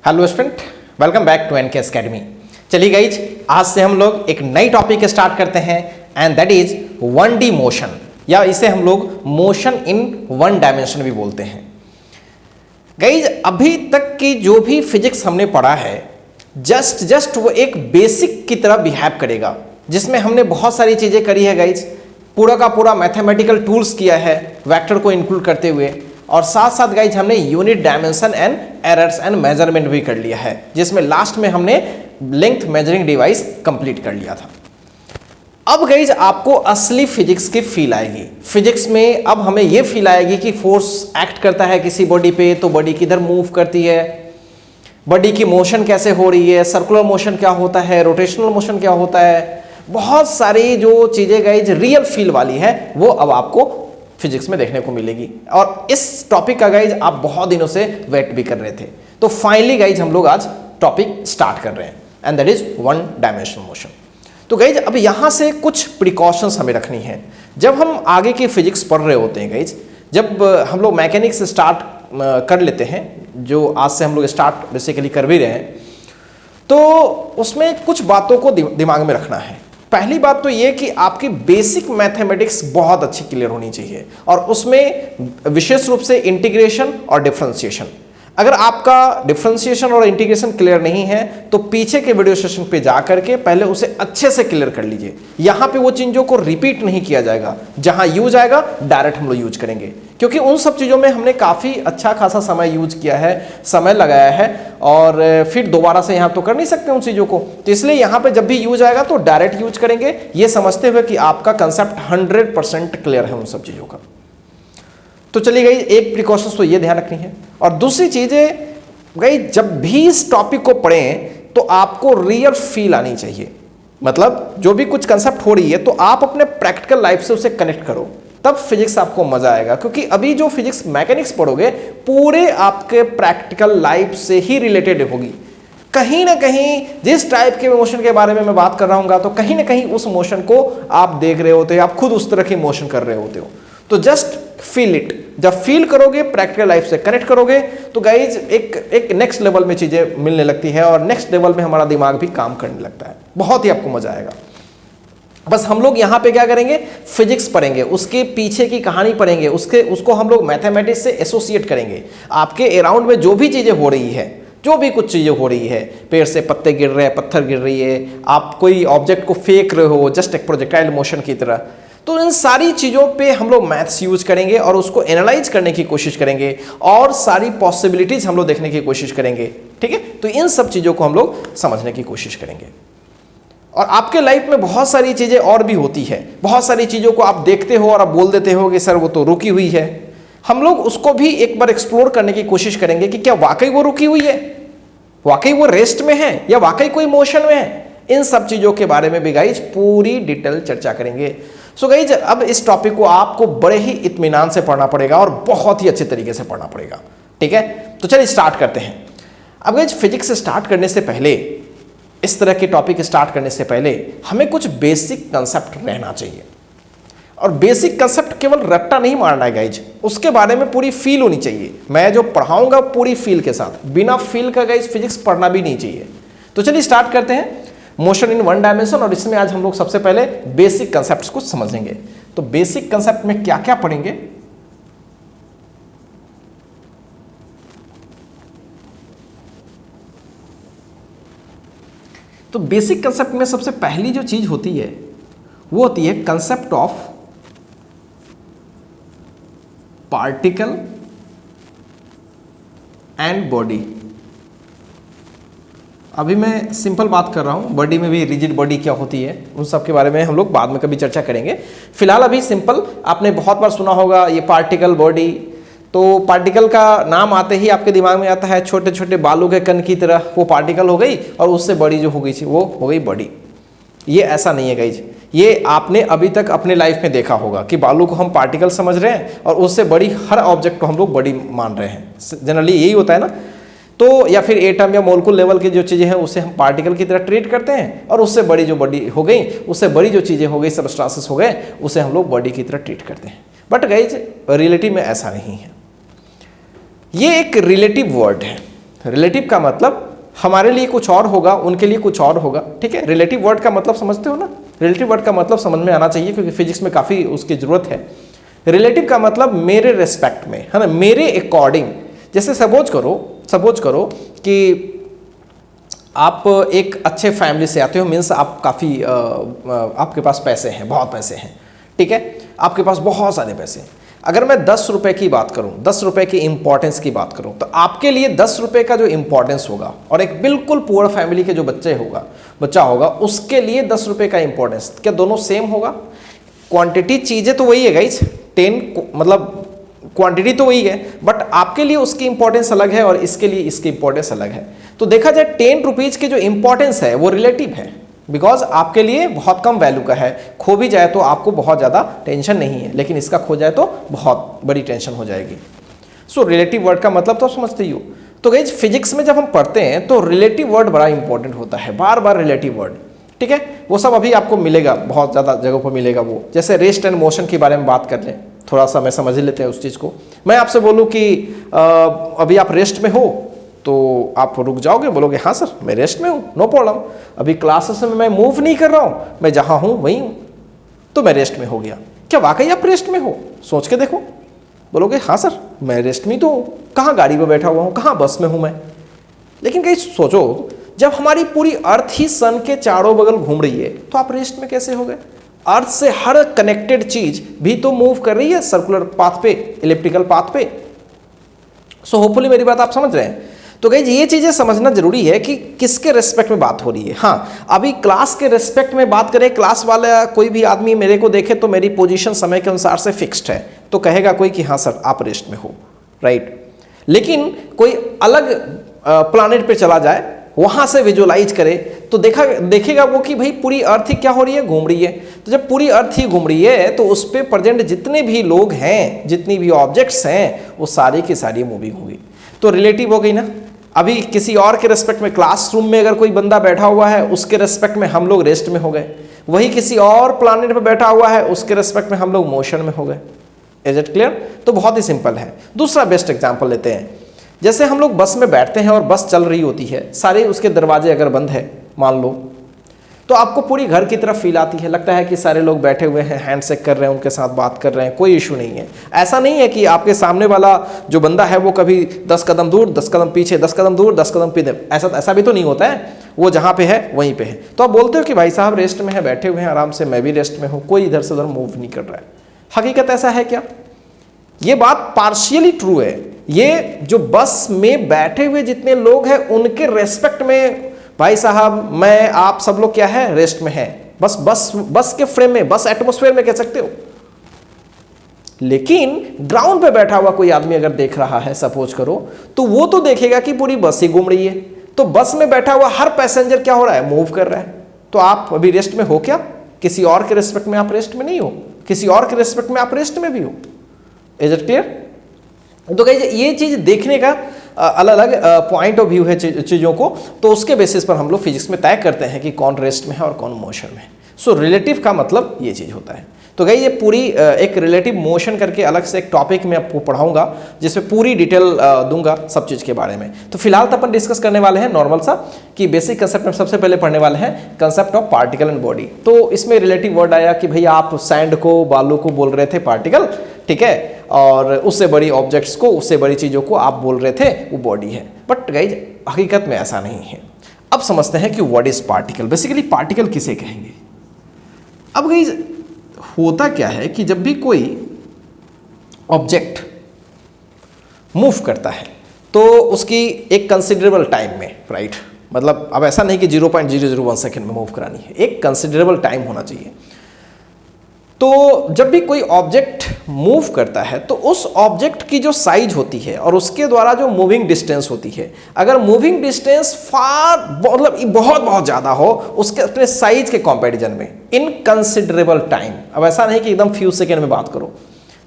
Hello student, welcome back to NK academy. चलिए guys, आज से हम लोग एक नई टॉपिक स्टार्ट करते हैं and that is 1D motion, या इसे हम लोग मोशन इन 1 डायमेंशन भी बोलते हैं। गाइज, अभी तक की जो भी फिजिक्स हमने पढ़ा है जस्ट वो एक बेसिक की तरह बिहेव करेगा, जिसमें हमने बहुत सारी चीजें करी है गाइज। पूरा का पूरा मैथमेटिकल टूल्स किया है वेक्टर को इंक्लूड करते हुए, और साथ साथ गाइज हमने unit dimension and errors and measurement भी कर लिया है, जिसमें लास्ट में हमने लेंथ मेजरिंग डिवाइस कंप्लीट कर लिया था। अब गाइज आपको असली फिजिक्स की फील आएगी। फिजिक्स में अब हमें यह फील आएगी कि फोर्स एक्ट करता है किसी बॉडी पे तो बॉडी किधर मूव करती है, बॉडी की मोशन कैसे हो रही है, सर्कुलर मोशन क्या होता है, रोटेशनल मोशन क्या होता है। बहुत सारी जो चीजें गाइज रियल फील वाली है वो अब आपको फिजिक्स में देखने को मिलेगी, और इस टॉपिक का गाइज आप बहुत दिनों से वेट भी कर रहे थे। तो फाइनली गाइज हम लोग आज टॉपिक स्टार्ट कर रहे हैं and that is 1 dimension motion. तो गाइज अब यहां से कुछ प्रिकॉशंस हमें रखनी है जब हम आगे की फिजिक्स पढ़ रहे होते हैं। गाइज जब हम लोग मैकेनिक्स स्टार्ट कर लेते हैं, जो आज से हम लोग स्टार्ट बेसिकली कर भी रहे हैं, तो उसमें कुछ बातों को दिमाग में रखना है। पहली बात तो ये कि आपकी बेसिक मैथमेटिक्स बहुत अच्छी क्लियर होनी चाहिए, और उसमें विशेष रूप से इंटीग्रेशन और डिफरेंशिएशन। अगर आपका डिफरेंशिएशन और इंटीग्रेशन क्लियर नहीं है तो पीछे के वीडियो सेशन पे जा करके पहले उसे अच्छे से क्लियर कर लीजिए। यहां पे वो चीजों को रिपीट नहीं किया जाएगा, जहां यूज आएगा डायरेक्ट हम लोग यूज करेंगे, क्योंकि उन सब चीजों में हमने काफी अच्छा खासा समय यूज किया है, समय लगाया है, और फिर दोबारा से यहां तो कर नहीं सकते उन चीजों को। तो इसलिए यहां पे जब भी यूज आएगा तो डायरेक्ट यूज करेंगे, ये समझते हुए कि आपका कंसेप्ट 100% क्लियर है उन सब चीजों का। तो चलिए गई, एक प्रिकॉशंस तो ये ध्यान रखनी है, और दूसरी चीज है गई, जब भी इस टॉपिक को पढ़ें तो आपको रियल फील आनी चाहिए। मतलब जो भी कुछ कंसेप्ट हो रही है तो आप अपने प्रैक्टिकल लाइफ से उसे कनेक्ट करो, तब फिजिक्स आपको मजा आएगा। क्योंकि अभी जो फिजिक्स मैकेनिक्स पढ़ोगे पूरे आपके प्रैक्टिकल लाइफ से ही रिलेटेड होगी। कहीं ना कहीं जिस टाइप के मोशन के बारे में मैं बात कर रहा हूँ तो कहीं ना कहीं उस मोशन को आप देख रहे होते हो, आप खुद उस तरह की मोशन कर रहे होते हो। तो जस्ट फील इट। जब फील करोगे, प्रैक्टिकल लाइफ से कनेक्ट करोगे, तो गाइज एक नेक्स्ट लेवल में चीजें मिलने लगती है, और नेक्स्ट लेवल में हमारा दिमाग भी काम करने लगता है। बहुत ही आपको मजा आएगा। बस हम लोग यहाँ पे क्या करेंगे, फिजिक्स पढ़ेंगे, उसके पीछे की कहानी पढ़ेंगे, उसको हम लोग मैथमेटिक्स से एसोसिएट करेंगे। आपके अराउंड में जो भी चीजें हो रही है, जो भी कुछ चीजें हो रही है, पेड़ से पत्ते गिर रहे हैं, पत्थर गिर रही है, आप कोई ऑब्जेक्ट को फेंक रहे हो जस्ट एक प्रोजेक्टाइल मोशन की तरह, तो इन सारी चीजों पे हम लोग मैथ्स यूज करेंगे और उसको एनालाइज करने की कोशिश करेंगे, और सारी पॉसिबिलिटीज हम लोग देखने की कोशिश करेंगे। ठीक है, तो इन सब चीजों को हम लोग समझने की कोशिश करेंगे। और आपके लाइफ में बहुत सारी चीजें और भी होती है, बहुत सारी चीजों को आप देखते हो और आप बोल देते हो कि सर वो तो रुकी हुई है। हम लोग उसको भी एक बार एक्सप्लोर करने की कोशिश करेंगे कि क्या वाकई वो रुकी हुई है, वाकई वो रेस्ट में है, या वाकई कोई मोशन में है। इन सब चीजों के बारे में भी गाइज पूरी डिटेल चर्चा करेंगे। सो गाइज अब इस टॉपिक को आपको बड़े ही इत्मीनान से पढ़ना पड़ेगा और बहुत ही अच्छे तरीके से पढ़ना पड़ेगा। ठीक है, तो चलिए स्टार्ट करते हैं। अब गाइज फिजिक्स स्टार्ट करने से पहले, इस तरह के टॉपिक स्टार्ट करने से पहले हमें कुछ बेसिक कंसेप्ट रहना चाहिए, और बेसिक कंसेप्ट केवल रट्टा नहीं मारना है गाइज, उसके बारे में पूरी फील होनी चाहिए। मैं जो पढ़ाऊंगा पूरी फील के साथ, बिना फील का गाइज फिजिक्स पढ़ना भी नहीं चाहिए। तो चलिए स्टार्ट करते हैं मोशन इन 1 डायमेंशन, और इसमें आज हम लोग सबसे पहले बेसिक कंसेप्ट्स को समझेंगे। तो बेसिक कंसेप्ट में क्या क्या पढ़ेंगे, तो बेसिक कंसेप्ट में सबसे पहली जो चीज होती है वो होती है concept of particle and body. अभी मैं सिंपल बात कर रहा हूं, बॉडी में भी रिजिड बॉडी क्या होती है, उन सब के बारे में हम लोग बाद में कभी चर्चा करेंगे। फिलहाल अभी सिंपल, आपने बहुत बार सुना होगा ये पार्टिकल बॉडी। तो पार्टिकल का नाम आते ही आपके दिमाग में आता है छोटे छोटे बालू के कण की तरह, वो पार्टिकल हो गई, और उससे बड़ी जो हो गई थी वो हो गई बॉडी। ये ऐसा नहीं है गाइज, ये आपने अभी तक अपने लाइफ में देखा होगा कि बालू को हम पार्टिकल समझ रहे हैं और उससे बड़ी हर ऑब्जेक्ट को हम लोग बड़ी मान रहे हैं। जनरली यही होता है ना। तो या फिर एटम या मोलिक्यूल लेवल की जो चीज़ें हैं उसे हम पार्टिकल की तरह ट्रीट करते हैं, और उससे बड़ी जो बॉडी हो गई, उससे बड़ी जो चीज़ें हो गई, सबस्टांसेस हो गए, उसे हम लोग बॉडी की तरह ट्रीट करते हैं। बट गाइज रियलिटी में ऐसा नहीं है, ये एक रिलेटिव वर्ड है। रिलेटिव का मतलब हमारे लिए कुछ और होगा, उनके लिए कुछ और होगा, ठीक है। रिलेटिव वर्ड का मतलब समझते हो ना, रिलेटिव वर्ड का मतलब समझ में आना चाहिए क्योंकि फिजिक्स में काफ़ी उसकी ज़रूरत है। रिलेटिव का मतलब मेरे रिस्पेक्ट में, है ना, मेरे अकॉर्डिंग। जैसे सपोज करो कि आप एक अच्छे फैमिली से आते हो, मीन्स आप काफ़ी आपके पास पैसे हैं, बहुत पैसे हैं, ठीक है, आपके पास बहुत सारे पैसे हैं। अगर मैं 10 रुपये की बात करूं, 10 रुपये की इंपॉर्टेंस की बात करूं, तो आपके लिए 10 रुपये का जो इंपॉर्टेंस होगा और एक बिल्कुल पुअर फैमिली के जो बच्चा होगा उसके लिए 10 रुपये का इंपॉर्टेंस, क्या दोनों सेम होगा? क्वांटिटी चीज़ें तो वही है गाइज, 10 मतलब क्वांटिटी तो वही है, बट आपके लिए उसकी इंपॉर्टेंस अलग है और इसके लिए इसकी इंपॉर्टेंस अलग है। तो देखा जाए 10 रुपीज़ की जो इंपॉर्टेंस है वो रिलेटिव है, बिकॉज आपके लिए बहुत कम वैल्यू का है। खो भी जाए तो आपको बहुत ज़्यादा टेंशन नहीं है, लेकिन इसका खो जाए तो बहुत बड़ी टेंशन हो जाएगी। सो रिलेटिव वर्ड का मतलब तो समझते ही हो। तो गाइज फिजिक्स में जब हम पढ़ते हैं तो रिलेटिव वर्ड बड़ा इंपॉर्टेंट होता है, बार बार रिलेटिव वर्ड, ठीक है। वो सब अभी आपको मिलेगा, बहुत ज़्यादा जगहों पर मिलेगा वो। जैसे रेस्ट एंड मोशन के बारे में बात कर लें, थोड़ा सा मैं समझ लेते हैं उस चीज़ को। मैं आपसे बोलूँ कि अभी आप रेस्ट में हो तो आप रुक जाओगे, बोलोगे हाँ सर मैं रेस्ट में हूँ, नो प्रॉब्लम। अभी क्लासेस में मैं मूव नहीं कर रहा हूँ, मैं जहाँ हूँ वहीं हूँ, तो मैं रेस्ट में हो गया। क्या वाकई आप रेस्ट में हो? सोच के देखो, बोलोगे हाँ सर मैं रेस्ट में तो हूँ, कहाँ गाड़ी में बैठा हुआ हूँ, कहाँ बस में हूँ मैं। लेकिन कहीं सोचो, जब हमारी पूरी अर्थ ही सन के चारों बगल घूम रही है तो आप रेस्ट में कैसे हो गए? अर्थ से हर कनेक्टेड चीज भी तो मूव कर रही है सर्कुलर पाथ पे, इलिप्टिकल पाथ पे। सो होपफुली मेरी बात आप समझ रहे हैं। तो गाइस ये चीजें समझना जरूरी है कि किसके रेस्पेक्ट में बात हो रही है। हाँ, अभी क्लास के रेस्पेक्ट में बात करें, क्लास वाला कोई भी आदमी मेरे को देखे तो मेरी पोजीशन समय के अनुसार से फिक्स्ड है, तो कहेगा कोई कि हाँ सर आप रेस्ट में हो, राइट। लेकिन कोई अलग प्लानेट पे चला जाए, वहां से विजुअलाइज करे तो देखेगा वो कि भाई पूरी अर्थ ही क्या हो रही है, घूम रही है। तो जब पूरी अर्थ ही घूम रही है तो उस पर प्रेजेंट जितने भी लोग हैं, जितनी भी ऑब्जेक्ट्स हैं, वो सारी की सारी मूविंग होगी। तो रिलेटिव हो गई ना। अभी किसी और के रेस्पेक्ट में क्लासरूम में अगर कोई बंदा बैठा हुआ है, उसके रेस्पेक्ट में हम लोग रेस्ट में हो गए। वही किसी और प्लानेट पे बैठा हुआ है, उसके रेस्पेक्ट में हम लोग मोशन में हो गए। Is it clear? तो बहुत ही सिंपल है। दूसरा बेस्ट एग्जांपल लेते हैं। जैसे हम लोग बस में बैठते हैं और बस चल रही होती है, सारे उसके दरवाजे अगर बंद है मान लो, तो आपको पूरी घर की तरफ फील आती है, लगता है कि सारे लोग बैठे हुए हैं, हैंडशेक कर रहे हैं, उनके साथ बात कर रहे हैं, कोई इशू नहीं है। ऐसा नहीं है कि आपके सामने वाला जो बंदा है वो कभी 10 कदम दूर, 10 कदम पीछे, 10 कदम दूर, 10 कदम पीछे, ऐसा भी तो नहीं होता है। वो जहाँ पे है वहीं पे है। तो आप बोलते हो कि भाई साहब रेस्ट में है, बैठे हुए हैं आराम से, मैं भी रेस्ट में हूँ, कोई इधर से उधर मूव नहीं कर रहा है। हकीकत ऐसा है क्या? ये बात पार्शियली ट्रू है। ये जो बस में बैठे हुए जितने लोग हैं उनके रेस्पेक्ट में भाई साहब मैं आप सब लोग क्या है, रेस्ट में है। बस के फ्रेम में, बस एटमॉस्फेयर में कह सकते हो। लेकिन ग्राउंड पे बैठा हुआ कोई आदमी अगर देख रहा है सपोज करो, तो वो तो देखेगा कि पूरी बस ही घूम रही है। तो बस में बैठा हुआ हर पैसेंजर क्या हो रहा है, मूव कर रहा है। तो आप अभी रेस्ट में हो क्या? किसी और के रेस्पेक्ट में आप रेस्ट में नहीं हो, किसी और के रेस्पेक्ट में आप रेस्ट में भी हो। Is it clear? तो गाइस ये चीज देखने का अलग अलग पॉइंट ऑफ व्यू है चीज़ों को, तो उसके बेसिस पर हम लोग फिजिक्स में तय करते हैं कि कौन रेस्ट में है और कौन मोशन में है। सो रिलेटिव का मतलब ये चीज़ होता है। तो गाइस ये पूरी एक रिलेटिव मोशन करके अलग से एक टॉपिक मैं आपको पढ़ाऊंगा, जिसमें पूरी डिटेल दूंगा सब चीज़ के बारे में। तो फिलहाल तो अपन डिस्कस करने वाले हैं नॉर्मल सा कि बेसिक कंसेप्ट में सबसे पहले पढ़ने वाले हैं concept of particle and body. तो इसमें रिलेटिव वर्ड आया कि भाई आप सैंड को, बालू को बोल रहे थे पार्टिकल, ठीक है, और उससे बड़ी ऑब्जेक्ट्स को, उससे बड़ी चीज़ों को आप बोल रहे थे वो बॉडी है। बट गाइज हकीकत में ऐसा नहीं है। अब समझते हैं कि what is particle. Basically particle किसे कहेंगे। अब गाइज होता क्या है कि जब भी कोई ऑब्जेक्ट मूव करता है तो उसकी एक कंसिडरेबल टाइम में, राइट, मतलब अब ऐसा नहीं कि 0.001 सेकेंड में मूव करानी है, एक कंसिडरेबल टाइम होना चाहिए। तो जब भी कोई ऑब्जेक्ट मूव करता है तो उस ऑब्जेक्ट की जो साइज होती है और उसके द्वारा जो मूविंग डिस्टेंस होती है, अगर मूविंग डिस्टेंस मतलब बहुत ज़्यादा हो उसके अपने साइज के कंपैरिजन में, इन कंसिडरेबल टाइम, अब ऐसा नहीं कि एकदम फ्यू सेकेंड में बात करो,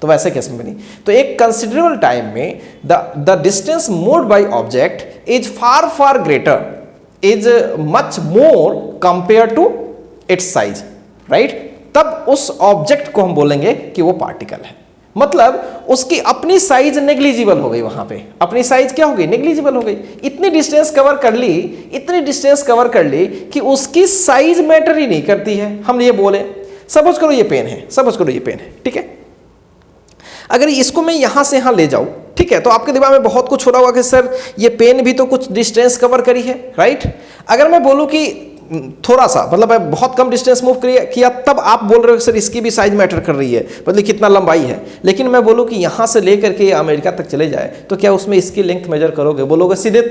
तो वैसे केस में नहीं, तो एक कंसिडरेबल टाइम में the distance moved by object is far greater, is much more compare to its size, right. तब उस ऑब्जेक्ट को हम बोलेंगे कि वो पार्टिकल है। मतलब उसकी अपनी साइज नेग्लिजिबल हो गई, वहां पे अपनी साइज क्या हो गई, नेग्लिजिबल हो गई। इतनी डिस्टेंस कवर कर ली, इतनी डिस्टेंस कवर कर ली कि उसकी साइज मैटर ही नहीं करती है। हम ये बोले सपोज करो ये पेन है, सपोज करो ये पेन है, ठीक है। अगर इसको मैं यहां से यहां ले जाऊं, ठीक है, तो आपके दिमाग में बहुत कुछ हो रहा होगा कि सर ये पेन भी तो कुछ डिस्टेंस कवर करी है, राइट। अगर मैं बोलूं कि थोड़ा सा, मतलब मैं बहुत कम डिस्टेंस मूव किया, तब आप बोल रहे हो सर इसकी भी साइज मैटर कर रही है, मतलब कितना लंबाई है। लेकिन मैं बोलूं कि यहां से लेकर के अमेरिका तक चले जाए, तो क्या उसमें इसकी लेंथ मेजर करोगे? बोलोगे सीधे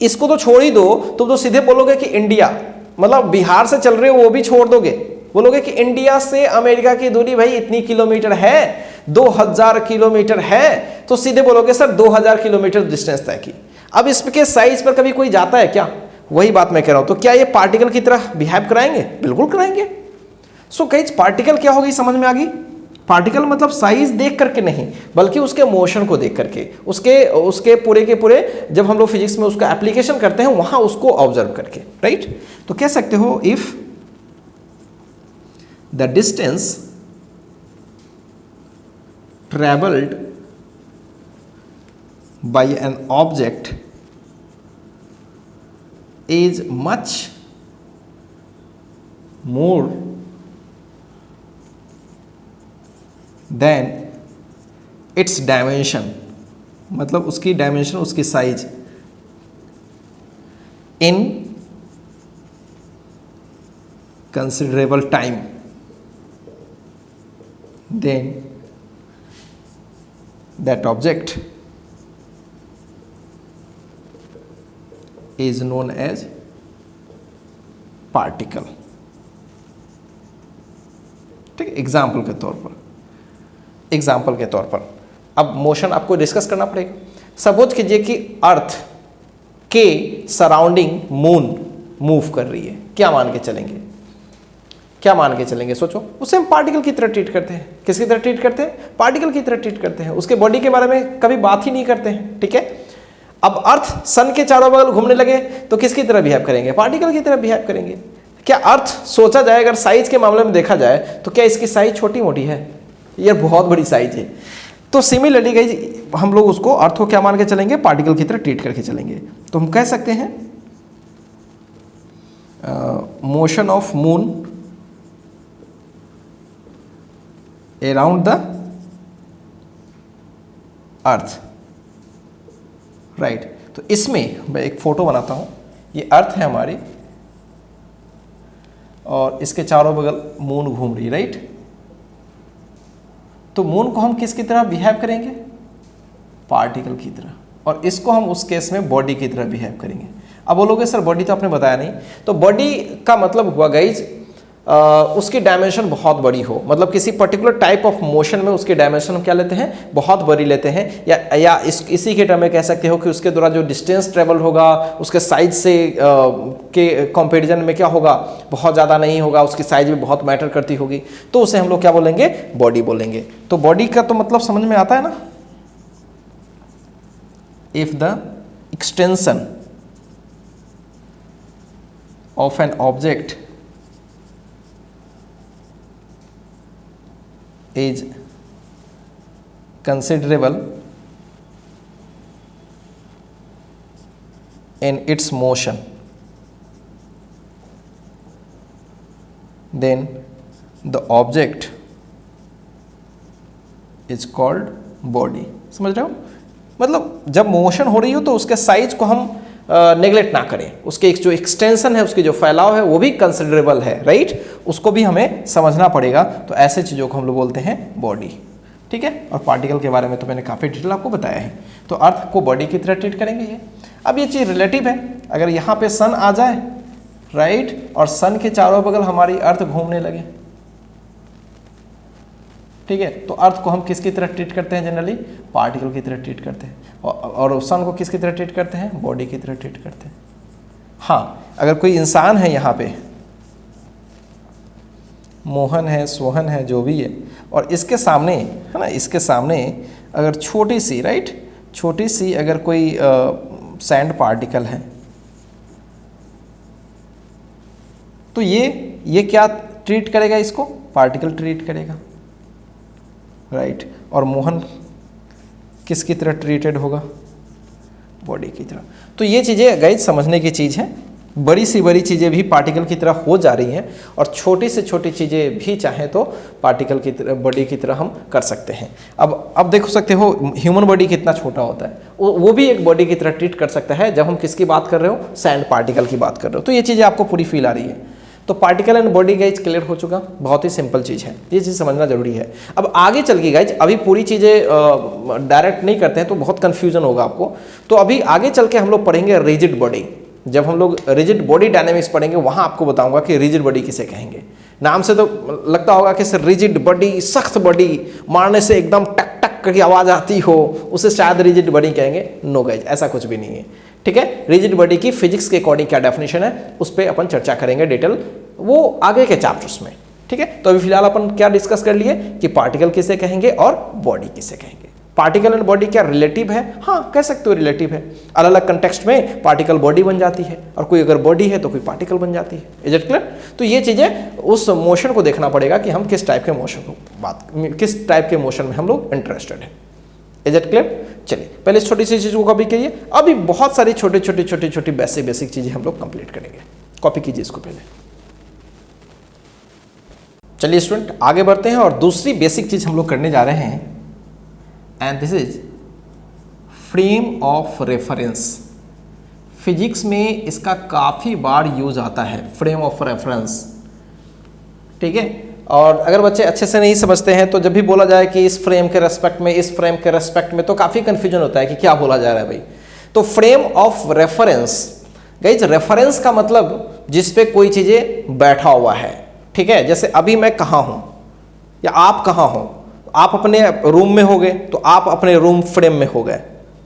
इसको तो छोड़ ही दो, तुम तो सीधे बोलोगे कि इंडिया, मतलब बिहार से चल रहे हो वो भी छोड़ दोगे, बोलोगे कि इंडिया से अमेरिका की दूरी भाई इतनी किलोमीटर है, 2000 किलोमीटर है, तो सीधे बोलोगे सर 2000 किलोमीटर डिस्टेंस तय की। अब इसके साइज पर कभी कोई जाता है क्या? वही बात मैं कह रहा हूं। तो क्या ये पार्टिकल की तरह बिहेव कराएंगे? बिल्कुल कराएंगे। सो गाइस पार्टिकल क्या होगी, समझ में आ गई? पार्टिकल मतलब साइज देख करके नहीं, बल्कि उसके मोशन को देख करके, उसके पूरे के पूरे, जब हम लोग फिजिक्स में उसका एप्लीकेशन करते हैं वहां उसको ऑब्जर्व करके, राइट। तो कह सकते हो if the distance traveled by an object is much more than its dimension, मतलब उसकी डायमेंशन, उसकी size, in considerable time, then that object is known as particle, ठीक है। एग्जाम्पल के तौर पर अब मोशन आपको डिस्कस करना पड़ेगा। सपोज कीजिए कि अर्थ के सराउंडिंग मून मूव कर रही है, क्या मान के चलेंगे? क्या मान के चलेंगे? सोचो। उसे हम पार्टिकल की तरह ट्रीट करते हैं। किसकी तरह ट्रीट करते हैं? पार्टिकल की तरह ट्रीट करते हैं। उसके बॉडी के बारे में कभी बात ही नहीं करते हैं, ठीक है। अब अर्थ सन के चारों बगल घूमने लगे तो किसकी तरह बिहेव करेंगे? पार्टिकल की तरह बिहेव करेंगे। क्या अर्थ सोचा जाए, अगर साइज के मामले में देखा जाए, तो क्या इसकी साइज छोटी मोटी है? ये बहुत बड़ी साइज है। तो सिमिलरली गाइस हम लोग उसको अर्थ को क्या मान के चलेंगे? पार्टिकल की तरह ट्रीट करके चलेंगे। तो हम कह सकते हैं motion of moon around the earth, right. तो इसमें मैं एक फोटो बनाता हूं। ये अर्थ है हमारी और इसके चारों बगल मून घूम रही, राइट। तो मून को हम किसकी तरह बिहेव करेंगे? पार्टिकल की तरह। और इसको हम उस केस में बॉडी की तरह बिहेव करेंगे। अब बोलोगे सर बॉडी तो आपने बताया नहीं। तो बॉडी का मतलब हुआ गाइज उसकी डायमेंशन बहुत बड़ी हो, मतलब किसी पर्टिकुलर टाइप ऑफ मोशन में उसकी डायमेंशन हम क्या लेते हैं? बहुत बड़ी लेते हैं। या इसी के टर्म में कह सकते हो कि उसके द्वारा जो डिस्टेंस ट्रेवल होगा उसके साइज से के कंपैरिजन में क्या होगा? बहुत ज़्यादा नहीं होगा, उसकी साइज भी बहुत मैटर करती होगी। तो उसे हम लोग क्या बोलेंगे? बॉडी बोलेंगे। तो बॉडी का तो मतलब समझ में आता है ना। If the extension of an object is considerable in its motion, then the object is called body। समझ रहे हो? मतलब जब मोशन हो रही हो तो उसके साइज को हम नेग्लेक्ट ना करें, उसके जो एक्सटेंशन है, उसकी जो फैलाव है वो भी कंसिडरेबल है, राइट। उसको भी हमें समझना पड़ेगा। तो ऐसे चीज़ों को हम लोग बोलते हैं बॉडी, ठीक है। और पार्टिकल के बारे में तो मैंने काफ़ी डिटेल आपको बताया है। तो अर्थ को बॉडी की तरह ट्रीट करेंगे ये। अब ये चीज़ रिलेटिव है। अगर यहाँ पे सन आ जाए, राइट, और सन के चारों बगल हमारी अर्थ घूमने लगे, ठीक है, तो अर्थ को हम किसकी तरह ट्रीट करते हैं? जनरली पार्टिकल की तरह ट्रीट करते हैं। और सन को किसकी तरह ट्रीट करते हैं? बॉडी की तरह ट्रीट करते हैं। हाँ, अगर कोई इंसान है यहाँ पे, मोहन है, सोहन है, जो भी है, और इसके सामने है ना, इसके सामने अगर छोटी सी, राइट, छोटी सी अगर कोई सैंड पार्टिकल है, तो ये क्या ट्रीट करेगा? इसको पार्टिकल ट्रीट करेगा, राइट। और मोहन किसकी तरह ट्रीटेड होगा, बॉडी की तरह। तो ये चीज़ें गाइज समझने की चीज़ है, बड़ी सी बड़ी चीज़ें भी पार्टिकल की तरह हो जा रही हैं और छोटी से छोटी चीज़ें भी चाहें तो पार्टिकल की तरह, बॉडी की तरह हम कर सकते हैं। अब देख सकते हो ह्यूमन बॉडी कितना छोटा होता है, वो भी एक बॉडी की तरह ट्रीट कर सकता है जब हम किसकी बात कर रहे हो, सैंड पार्टिकल की बात कर रहे हो। तो ये चीज़ें आपको पूरी फील आ रही है। तो particle and body guys clear हो चुका, बहुत ही सिंपल चीज़ है, ये चीज़ समझना जरूरी है। अब आगे चल के गाइज अभी पूरी चीज़ें डायरेक्ट नहीं करते हैं तो बहुत कन्फ्यूजन होगा आपको। तो अभी आगे चल के हम लोग पढ़ेंगे रिजिड बॉडी। जब हम लोग रिजिड बॉडी डायनेमिक्स पढ़ेंगे वहाँ आपको बताऊंगा कि रिजिड बॉडी किसे कहेंगे। नाम से तो लगता होगा कि सर रिजिड बॉडी, सख्त बॉडी, मारने से एकदम टक टक की आवाज़ आती हो, उसे शायद रिजिड बॉडी कहेंगे। नो गाइज, ऐसा कुछ भी नहीं है, ठीक है। रिजिड बॉडी की फिजिक्स के अकॉर्डिंग क्या डेफिनेशन है उस पर अपन चर्चा करेंगे डिटेल, वो आगे के चैप्टर्स में, ठीक है। तो अभी फिलहाल अपन क्या डिस्कस कर लिए कि पार्टिकल किसे कहेंगे और बॉडी किसे कहेंगे। पार्टिकल एंड बॉडी क्या रिलेटिव है? हाँ, कह सकते हो रिलेटिव है। अलग अलग कंटेक्स्ट में पार्टिकल बॉडी बन जाती है और कोई अगर बॉडी है तो कोई पार्टिकल बन जाती है। Is it clear? तो ये चीजें उस मोशन को देखना पड़ेगा कि हम किस टाइप के मोशन को किस टाइप के मोशन में हम लोग इंटरेस्टेड है। Is it clear? चलिए पहले इस छोटी सी चीज को कॉपी करिए, अभी बहुत सारी छोटी छोटी बेसिक चीजें हम लोग कंप्लीट करेंगे। कॉपी कीजिए इसको पहले। चलिए स्टूडेंट आगे बढ़ते हैं और दूसरी बेसिक चीज हम लोग करने जा रहे हैं, and this is frame of reference. Physics में इसका काफ़ी बार यूज आता है, फ्रेम ऑफ रेफरेंस, ठीक है। और अगर बच्चे अच्छे से नहीं समझते हैं तो जब भी बोला जाए कि इस फ्रेम के रेस्पेक्ट में, इस फ्रेम के रेस्पेक्ट में, तो काफ़ी कन्फ्यूजन होता है कि क्या बोला जा रहा है भाई। तो frame of reference guys, reference का मतलब जिस पे कोई चीज़ें बैठा हुआ है, ठीक है। जैसे अभी मैं कहाँ हूँ या आप कहाँ हो, आप अपने रूम में हो गए तो आप अपने रूम फ्रेम में हो गए,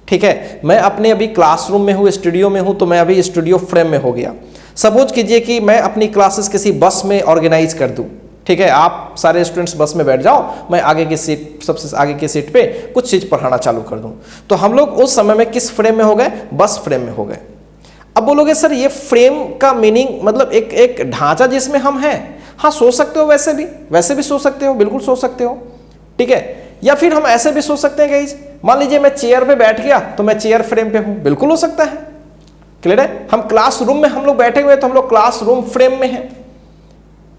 ठीक है। मैं अपने अभी क्लासरूम में हूँ, स्टूडियो में हूँ, तो मैं अभी स्टूडियो फ्रेम में हो गया। सपोज कीजिए कि मैं अपनी क्लासेस किसी बस में ऑर्गेनाइज कर दूँ, ठीक है। आप सारे स्टूडेंट्स बस में बैठ जाओ, मैं आगे की सीट, सबसे आगे की सीट पे कुछ चीज़ पढ़ाना चालू कर दूँ। तो हम लोग उस समय में किस फ्रेम में हो गए? बस फ्रेम में हो गए। अब बोलोगे सर ये फ्रेम का मीनिंग मतलब एक ढांचा जिसमें हम हैं। हाँ, सोच सकते हो, वैसे भी सोच सकते हो, बिल्कुल सोच सकते हो, ठीक है। या फिर हम ऐसे भी सोच सकते हैं गाइस, मान लीजिए मैं चेयर पे बैठ गया तो मैं चेयर फ्रेम पे हूं, बिल्कुल हो सकता है। क्लियर है? हम क्लासरूम में हम लोग बैठे हुए तो हम लोग क्लासरूम फ्रेम में हैं।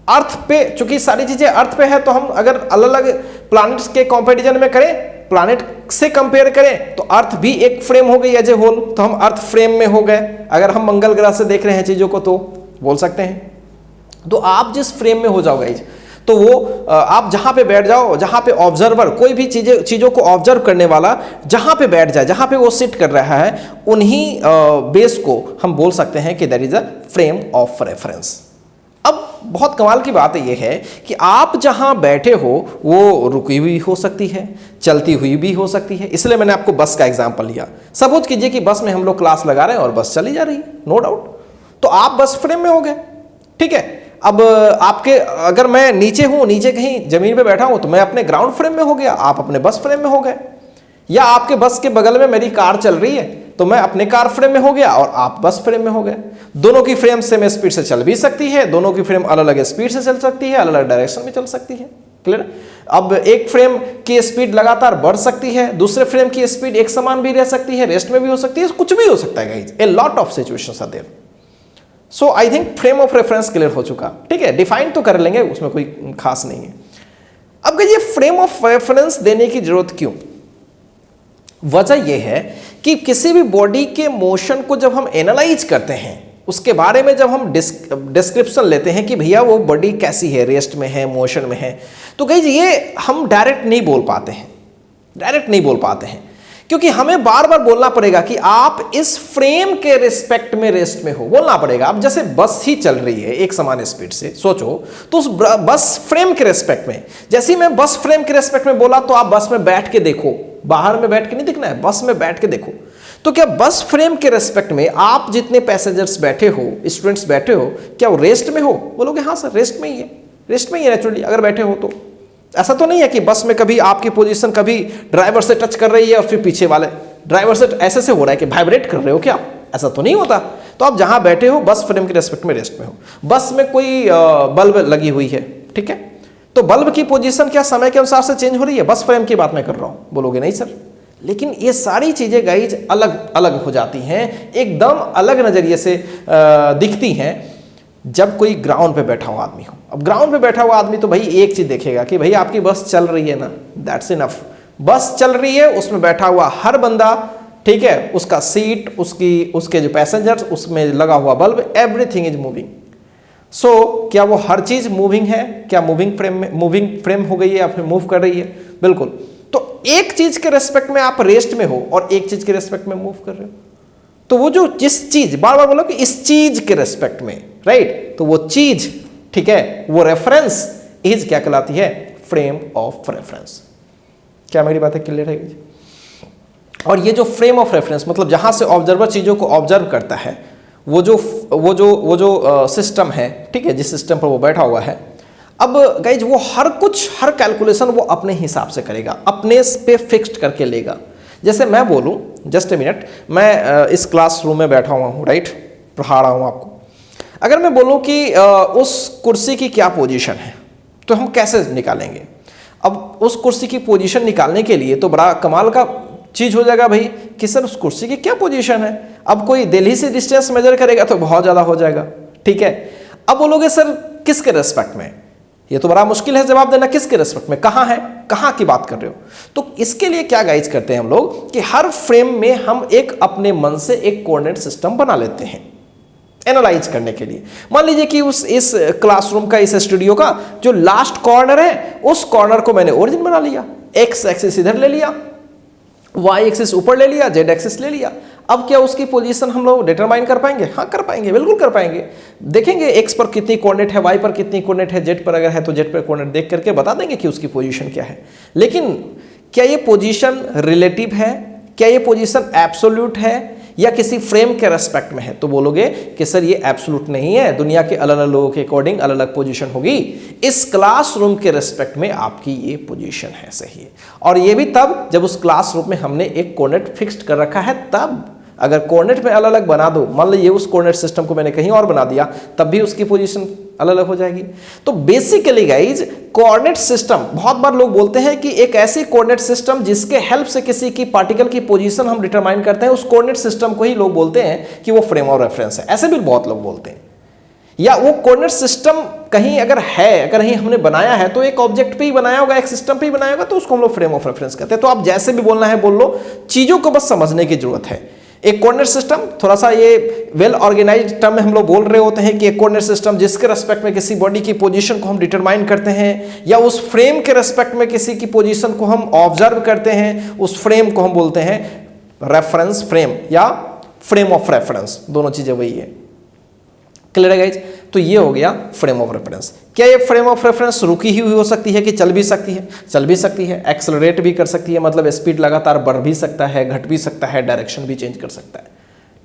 अर्थ पे, चूंकि सारी चीजें अर्थ पे है, तो हम अगर अलग अलग प्लैनेट्स के कंपैरिजन में करें, प्लैनेट से कंपेयर करें तो अर्थ भी एक फ्रेम हो गई एज ए होल, तो हम अर्थ फ्रेम में हो गए। अगर हम मंगल ग्रह से देख रहे हैं चीजों को तो बोल सकते हैं। तो आप जिस फ्रेम में हो जाओ गाइस, तो वो आप जहां पे बैठ जाओ, जहां पे ऑब्जर्वर, कोई भी चीजों को ऑब्जर्व करने वाला जहां पे बैठ जाए, जहां पे वो सिट कर रहा है, उन्हीं बेस को हम बोल सकते हैं कि that is a frame of reference. अब बहुत कमाल की बात ये है कि आप जहां बैठे हो वो रुकी हुई हो सकती है, चलती हुई भी हो सकती है। इसलिए मैंने आपको बस का एग्जांपल लिया। सपोज कीजिए कि बस में हम लोग क्लास लगा रहे हैं और बस चली जा रही है, नो डाउट, तो आप बस फ्रेम में हो गए, ठीक है। अब आपके, अगर मैं नीचे हूं, नीचे कहीं जमीन पे बैठा हूं, तो मैं अपने ग्राउंड फ्रेम में हो गया, आप अपने बस फ्रेम में हो गए। या आपके बस के बगल में मेरी कार चल रही है तो मैं अपने कार फ्रेम में हो गया और आप बस फ्रेम में हो गए। दोनों की फ्रेम सेम स्पीड से चल भी सकती है, दोनों की फ्रेम अलग अलग स्पीड से चल सकती है, अलग अलग डायरेक्शन में चल सकती है। क्लियर? अब एक फ्रेम की स्पीड लगातार बढ़ सकती है, दूसरे फ्रेम की स्पीड एक समान भी रह सकती है, रेस्ट में भी हो सकती है, कुछ भी हो सकता है guys. A lot of situations are there. So I think frame of reference clear हो चुका, ठीक है। डिफाइन तो कर लेंगे, उसमें कोई खास नहीं है। अब ये फ्रेम ऑफ रेफरेंस देने की जरूरत क्यों? वजह यह है कि किसी भी बॉडी के मोशन को जब हम एनालाइज करते हैं, उसके बारे में जब हम डिस्क्रिप्शन लेते हैं कि भैया वो बॉडी कैसी है, रेस्ट में है, मोशन में है, तो गाइस ये हम डायरेक्ट नहीं बोल पाते हैं, क्योंकि हमें बार बार बोलना पड़ेगा कि आप इस फ्रेम के रिस्पेक्ट में रेस्ट में हो, बोलना पड़ेगा। अब जैसे बस ही चल रही है एक समान स्पीड से, सोचो, तो उस बस फ्रेम के रिस्पेक्ट में, जैसे ही मैं बस फ्रेम के रिस्पेक्ट में बोला, तो आप बस में बैठ के देखो, बाहर में बैठ के नहीं दिखना है, बस में बैठ के देखो। तो क्या बस फ्रेम के रेस्पेक्ट में आप जितने पैसेंजर्स बैठे हो, स्टूडेंट्स बैठे हो, क्या वो रेस्ट में हो? बोलोगे हाँ सर रेस्ट में ही है, रेस्ट में ही है नेचुरली अगर बैठे हो तो। ऐसा तो नहीं है कि बस में कभी आपकी पोजीशन कभी ड्राइवर से टच कर रही है और फिर पीछे वाले ड्राइवर से ऐसे से हो रहा है कि वाइब्रेट कर रहे हो क्या? ऐसा तो नहीं होता। तो आप जहां बैठे हो बस फ्रेम के रेस्पेक्ट में रेस्ट में हो। बस में कोई बल्ब लगी हुई है, ठीक है, तो बल्ब की पोजीशन क्या समय के अनुसार से चेंज हो रही है? बस फ्रेम की बात मैं कर रहा हूं। बोलोगे नहीं सर, लेकिन ये सारी चीजें गाइज अलग अलग हो जाती हैं, एकदम अलग नजरिए से दिखती हैं जब कोई ग्राउंड पे बैठा हुआ आदमी हो। अब ग्राउंड पे बैठा हुआ आदमी तो भाई एक चीज देखेगा कि भाई आपकी बस चल रही है ना, दैट्स इनफ। बस चल रही है, उसमें बैठा हुआ हर बंदा, ठीक है, उसका सीट, उसके जो पैसेंजर्स, उसमें लगा हुआ बल्ब, एवरीथिंग इज मूविंग। सो क्या वो हर चीज मूविंग है? क्या मूविंग फ्रेम हो गई है या फिर मूव कर रही है? बिल्कुल। तो एक चीज के रेस्पेक्ट में आप रेस्ट में हो और एक चीज के रेस्पेक्ट में मूव कर रहे हो, तो वो जो जिस चीज, बार बार बोलो कि इस चीज के रेस्पेक्ट में, राइट, तो वो चीज, ठीक है, वो रेफरेंस इज क्या कहलाती है? Frame of reference. क्या मेरी बातें क्लियर है? और ये जो फ्रेम ऑफ रेफरेंस मतलब जहां से ऑब्जर्वर चीजों को ऑब्जर्व करता है, वो जो सिस्टम है, ठीक है, जिस सिस्टम पर वो बैठा हुआ है, अब गाइज वो हर कैलकुलेशन वो अपने हिसाब से करेगा, अपने पे फिक्स्ड करके लेगा। जैसे मैं बोलूं, जस्ट ए मिनट, मैं इस क्लासरूम में बैठा हुआ हूं, राइट, पढ़ा रहा हूं आपको। अगर मैं बोलूं कि उस कुर्सी की क्या पोजीशन है, तो हम कैसे निकालेंगे? अब उस कुर्सी की पोजीशन निकालने के लिए तो बड़ा कमाल का चीज हो जाएगा भाई कि सर उस कुर्सी की क्या पोजीशन है। अब कोई दिल्ली से डिस्टेंस मेजर करेगा तो बहुत ज्यादा हो जाएगा, ठीक है। अब बोलोगे सर किसके रेस्पेक्ट में? ये तो बड़ा मुश्किल है जवाब देना, किसके रेस्पेक्ट में, कहां है, कहां की बात कर रहे हो? तो इसके लिए क्या गाइज करते हैं हम लोग कि हर फ्रेम में हम एक अपने मन से एक कोऑर्डिनेट सिस्टम बना लेते हैं एनालाइज करने के लिए। मान लीजिए कि इस क्लासरूम का, इस स्टूडियो का जो लास्ट कॉर्नर है, उस कॉर्नर को मैंने ओरिजिन बना लिया, एक्स एक्सिस इधर ले लिया, वाई एक्सिस ऊपर ले लिया, जेड एक्सिस ले लिया। अब क्या उसकी पोजीशन हम लोग डिटरमाइन कर पाएंगे? हाँ कर पाएंगे, बिल्कुल कर पाएंगे। देखेंगे एक्स पर कितनी कोऑर्डिनेट है, वाई पर कितनी कोऑर्डिनेट है, जेड पर अगर है तो जेड पर कोऑर्डिनेट देख करके बता देंगे कि उसकी पोजीशन क्या है। लेकिन क्या ये पोजीशन रिलेटिव है? क्या ये पोजीशन एब्सोल्यूट है या किसी फ्रेम के रेस्पेक्ट में है? तो बोलोगे कि सर ये एब्सोल्यूट नहीं है, दुनिया के अलग अलग लोगों के अकॉर्डिंग अलग अलग पोजीशन होगी। इस क्लासरूम के रेस्पेक्ट में आपकी ये पोजीशन है, सही है। और ये भी तब जब उस क्लासरूम में हमने एक कोऑर्डिनेट फिक्स्ड कर रखा है तब। अगर कोऑर्डिनेट में अलग अलग बना दो, मान लीजिए उस कोऑर्डिनेट सिस्टम को मैंने कहीं और बना दिया, तब भी उसकी पोजीशन अलग अलग हो जाएगी। तो बेसिकली गाइज कोऑर्डिनेट सिस्टम, बहुत बार लोग बोलते हैं कि एक ऐसी कोऑर्डिनेट सिस्टम जिसके हेल्प से किसी की पार्टिकल की पोजीशन हम डिटरमाइन करते हैं, उस कोऑर्डिनेट सिस्टम को ही लोग बोलते हैं कि वो फ्रेम ऑफ रेफरेंस है। ऐसे भी बहुत लोग बोलते हैं। या वो कोऑर्डिनेट सिस्टम कहीं अगर है, अगर कहीं हमने बनाया है तो एक ऑब्जेक्ट पे ही बनाया होगा, एक सिस्टम पे ही बनाया होगा, तो उसको हम लोग फ्रेम ऑफ रेफरेंस कहते हैं। तो आप जैसे भी बोलना है बोल लो, चीजों को बस समझने की जरूरत है। एक कोऑर्डिनेट सिस्टम, थोड़ा सा ये वेल ऑर्गेनाइज्ड टर्म में हम लोग बोल रहे होते हैं कि एक कोऑर्डिनेट सिस्टम जिसके रेस्पेक्ट में किसी बॉडी की पोजीशन को हम डिटरमाइन करते हैं, या उस फ्रेम के रेस्पेक्ट में किसी की पोजीशन को हम ऑब्जर्व करते हैं, उस फ्रेम को हम बोलते हैं रेफरेंस फ्रेम या फ्रेम ऑफ रेफरेंस। दोनों चीजें वही है। क्लियर है गाइज? तो ये हो गया फ्रेम ऑफ रेफरेंस। क्या ये फ्रेम ऑफ रेफरेंस रुकी हुई हो सकती है कि चल भी सकती है? चल भी सकती है, एक्सेलरेट भी कर सकती है, मतलब स्पीड लगातार बढ़ भी सकता है, घट भी सकता है, डायरेक्शन भी चेंज कर सकता है,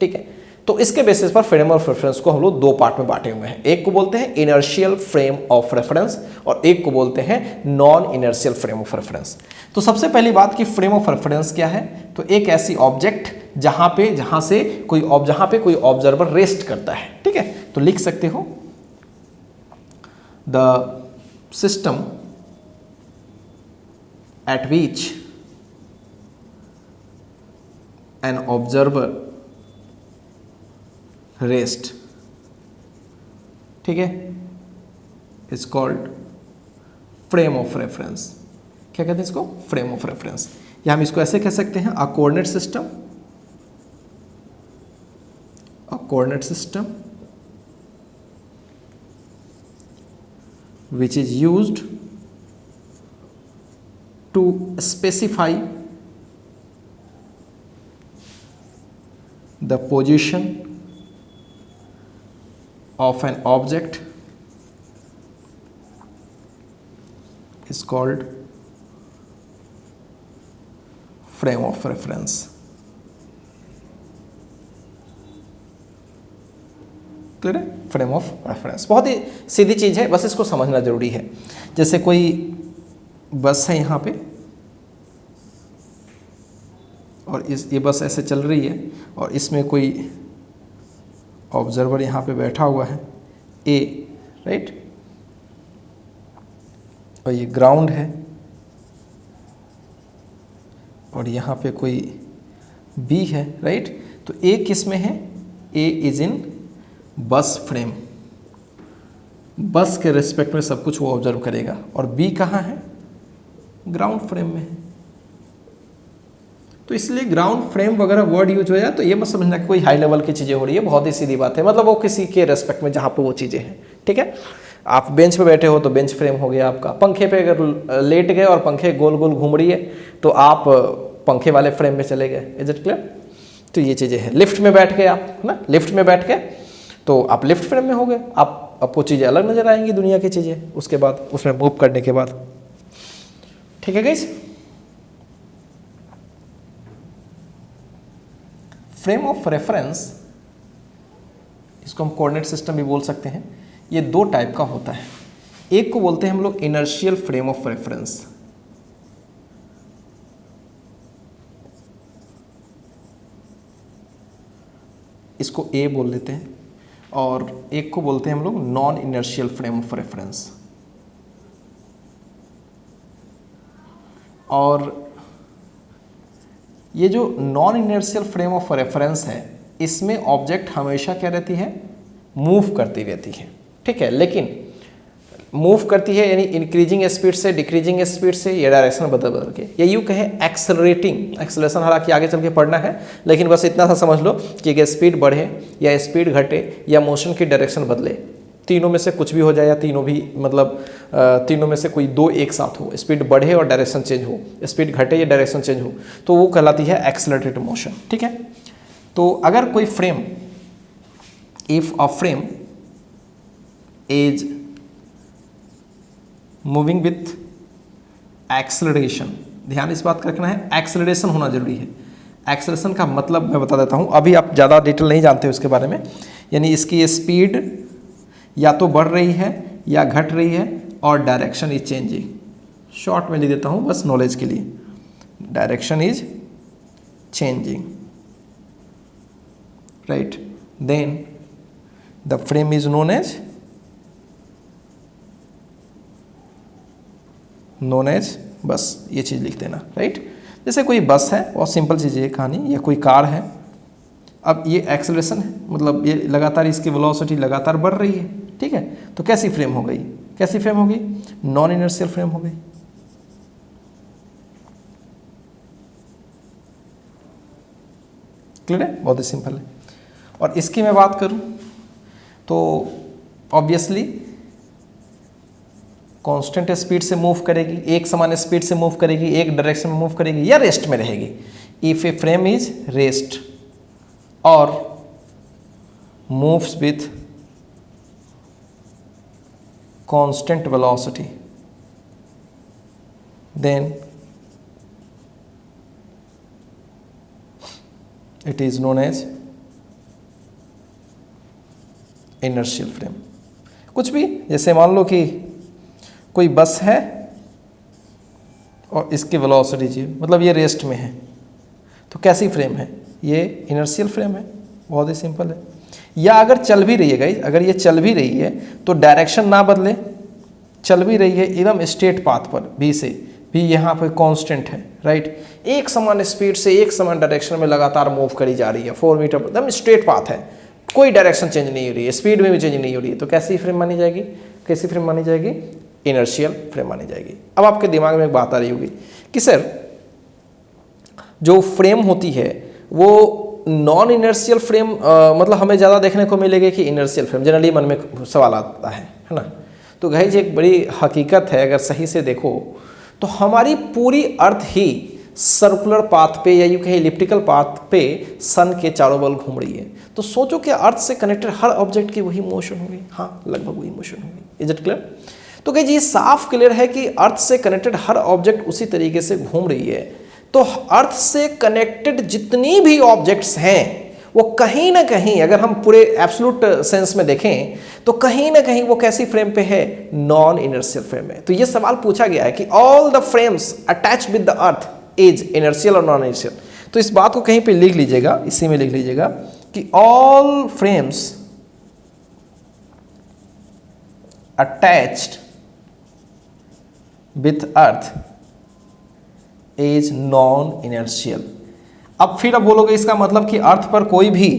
ठीक है। तो इसके बेसिस पर फ्रेम ऑफ रेफरेंस को हम लोग दो पार्ट में बांटे हुए हैं। एक को बोलते हैं इनर्शियल फ्रेम ऑफ रेफरेंस और एक को बोलते हैं non inertial frame of reference. तो सबसे पहली बात कि फ्रेम ऑफ रेफरेंस क्या है? तो एक ऐसी ऑब्जेक्ट जहां पे कोई ऑब्जर्वर रेस्ट करता है, ठीक है। तो लिख सकते हो the system eight which an observer rest, ठीक है, is called frame of reference. क्या कहते हैं इसको? Frame of reference. या हम इसको ऐसे कह सकते हैं अ coordinate system which is used to specify the position of an object is called frame of reference. Clear है? फ्रेम ऑफ रेफरेंस बहुत ही सीधी चीज है, बस इसको समझना जरूरी है। जैसे कोई बस है यहाँ पे और ये बस ऐसे चल रही है और इसमें कोई ऑब्जर्वर यहाँ पे बैठा हुआ है ए, राइट। और ये ग्राउंड है और यहाँ पे कोई बी है, राइट। तो ए किस में है, ए इज इन बस फ्रेम, बस के रिस्पेक्ट में सब कुछ वो ऑब्जर्व करेगा, और बी कहाँ है, ग्राउंड फ्रेम में है। तो इसलिए ग्राउंड फ्रेम वगैरह वर्ड यूज हो जाए तो ये मत समझना कि कोई हाई लेवल की चीज़ें हो रही है, बहुत ही सीधी बात है, मतलब वो किसी के रेस्पेक्ट में जहाँ पे वो चीज़ें हैं, ठीक है। आप बेंच पे बैठे हो तो बेंच फ्रेम हो गया आपका, पंखे पे अगर लेट गए और पंखे गोल गोल घूम रही है तो आप पंखे वाले फ्रेम में चले गए, इज इट क्लियर। तो ये चीज़ें हैं। लिफ्ट में बैठ गए आप, है ना, लिफ्ट में बैठ गए तो आप लिफ्ट फ्रेम में हो गए, आपको चीज़ें अलग नजर आएंगी दुनिया की चीज़ें उसके बाद, उसमें मूव करने के बाद, ठीक है गाइस। फ्रेम ऑफ रेफरेंस, इसको हम कोऑर्डिनेट सिस्टम भी बोल सकते हैं, ये दो टाइप का होता है। एक को बोलते हैं हम लोग इनर्शियल फ्रेम ऑफ रेफरेंस, इसको ए बोल लेते हैं, और एक को बोलते हैं हम लोग non inertial frame of reference. और ये जो non inertial frame of reference है, इसमें ऑब्जेक्ट हमेशा क्या रहती है, मूव करती रहती है, ठीक है। लेकिन मूव करती है यानी इंक्रीजिंग स्पीड से, डिक्रीजिंग स्पीड से, या डायरेक्शन बदल बदल के, या यूँ कहे एक्सेलरेटिंग, एक्सेलरेशन हालांकि आगे चल के पढ़ना है, लेकिन बस इतना सा समझ लो कि स्पीड बढ़े या स्पीड घटे या मोशन की डायरेक्शन बदले, तीनों में से कुछ भी हो जाए, या तीनों भी मतलब तीनों में से कोई दो एक साथ हो, स्पीड बढ़े और डायरेक्शन चेंज हो, स्पीड घटे या डायरेक्शन चेंज हो, तो वो कहलाती है एक्सेलरेटेड मोशन, ठीक है। तो अगर कोई frame, if a frame is moving with acceleration, ध्यान इस बात का रखना है, एक्सेलरेशन होना जरूरी है। एक्सेलरेशन का मतलब मैं बता देता हूँ, अभी आप ज़्यादा डिटेल नहीं जानते हो इसके बारे में, यानी इसकी स्पीड या तो बढ़ रही है या घट रही है, और डायरेक्शन इज चेंजिंग। शॉर्ट में लिख देता हूँ बस नॉलेज के लिए, direction is changing, right, then the frame is known as बस, ये चीज़ लिख देना, राइट। जैसे कोई बस है, बहुत सिंपल चीज़ है कहानी, या कोई कार है, अब ये एक्सेलरेशन है, मतलब ये लगातार इसकी वेलोसिटी लगातार बढ़ रही है, ठीक है। तो कैसी फ्रेम हो गई, कैसी फ्रेम हो गई, नॉन इनर्शियल फ्रेम हो गई। क्लियर है, बहुत ही सिंपल है। और इसकी मैं बात करूं तो ऑब्वियसली कांस्टेंट स्पीड से मूव करेगी, एक समान स्पीड से मूव करेगी, एक डायरेक्शन में मूव करेगी, या रेस्ट में रहेगी। If a frame is rest और moves with constant velocity, then it is known as inertial frame. कुछ भी, जैसे मान लो कि कोई बस है और इसकी वेलोसिटी जी, मतलब ये रेस्ट में है, तो कैसी फ्रेम है, ये इनर्शियल फ्रेम है, बहुत ही सिंपल है। या अगर चल भी रही है गाइस, अगर ये चल भी रही है तो डायरेक्शन ना बदले, चल भी रही है एकदम स्ट्रेट पाथ पर, बी से भी यहाँ पर कांस्टेंट है, राइट, एक समान स्पीड से एक समान डायरेक्शन में लगातार मूव करी जा रही है, 4 मीटर एकदम स्ट्रेट पाथ है, कोई डायरेक्शन चेंज नहीं हो रही है, स्पीड में भी चेंज नहीं हो रही है, तो कैसी फ्रेम मानी जाएगी, कैसी फ्रेम मानी जाएगी, इनर्शियल फ्रेम मानी जाएगी। अब आपके दिमाग में एक बात आ रही होगी कि सर जो फ्रेम होती है वो नॉन इनर्शियल फ्रेम मतलब हमें ज़्यादा देखने को मिलेगी कि इनर्शियल फ्रेम, जनरली मन में सवाल आता है ना। तो गाइस एक बड़ी हकीकत है, अगर सही से देखो तो हमारी पूरी अर्थ ही सर्कुलर पाथ पे या यूँ कहें इलिप्टिकल पाथ पे सन के चारों बगल घूम रही है। तो सोचो कि अर्थ से कनेक्टेड हर ऑब्जेक्ट की वही मोशन होगी, हाँ लगभग वही मोशन होगी, इज इट क्लियर। तो गाइस ये साफ क्लियर है कि अर्थ से कनेक्टेड हर ऑब्जेक्ट उसी तरीके से घूम रही है। तो अर्थ से कनेक्टेड जितनी भी ऑब्जेक्ट्स हैं वो कहीं ना कहीं, अगर हम पूरे एब्सोल्यूट सेंस में देखें तो कहीं ना कहीं वो कैसी फ्रेम पे है, नॉन इनर्शियल फ्रेम में। तो ये सवाल पूछा गया है कि all the frames attached with the earth is inertial और नॉन इनर्शियल। तो इस बात को कहीं पे लिख लीजिएगा, इसी में लिख लीजिएगा कि all frames attached with earth is non inertial. अब फिर अब बोलोगे इसका मतलब कि अर्थ पर कोई भी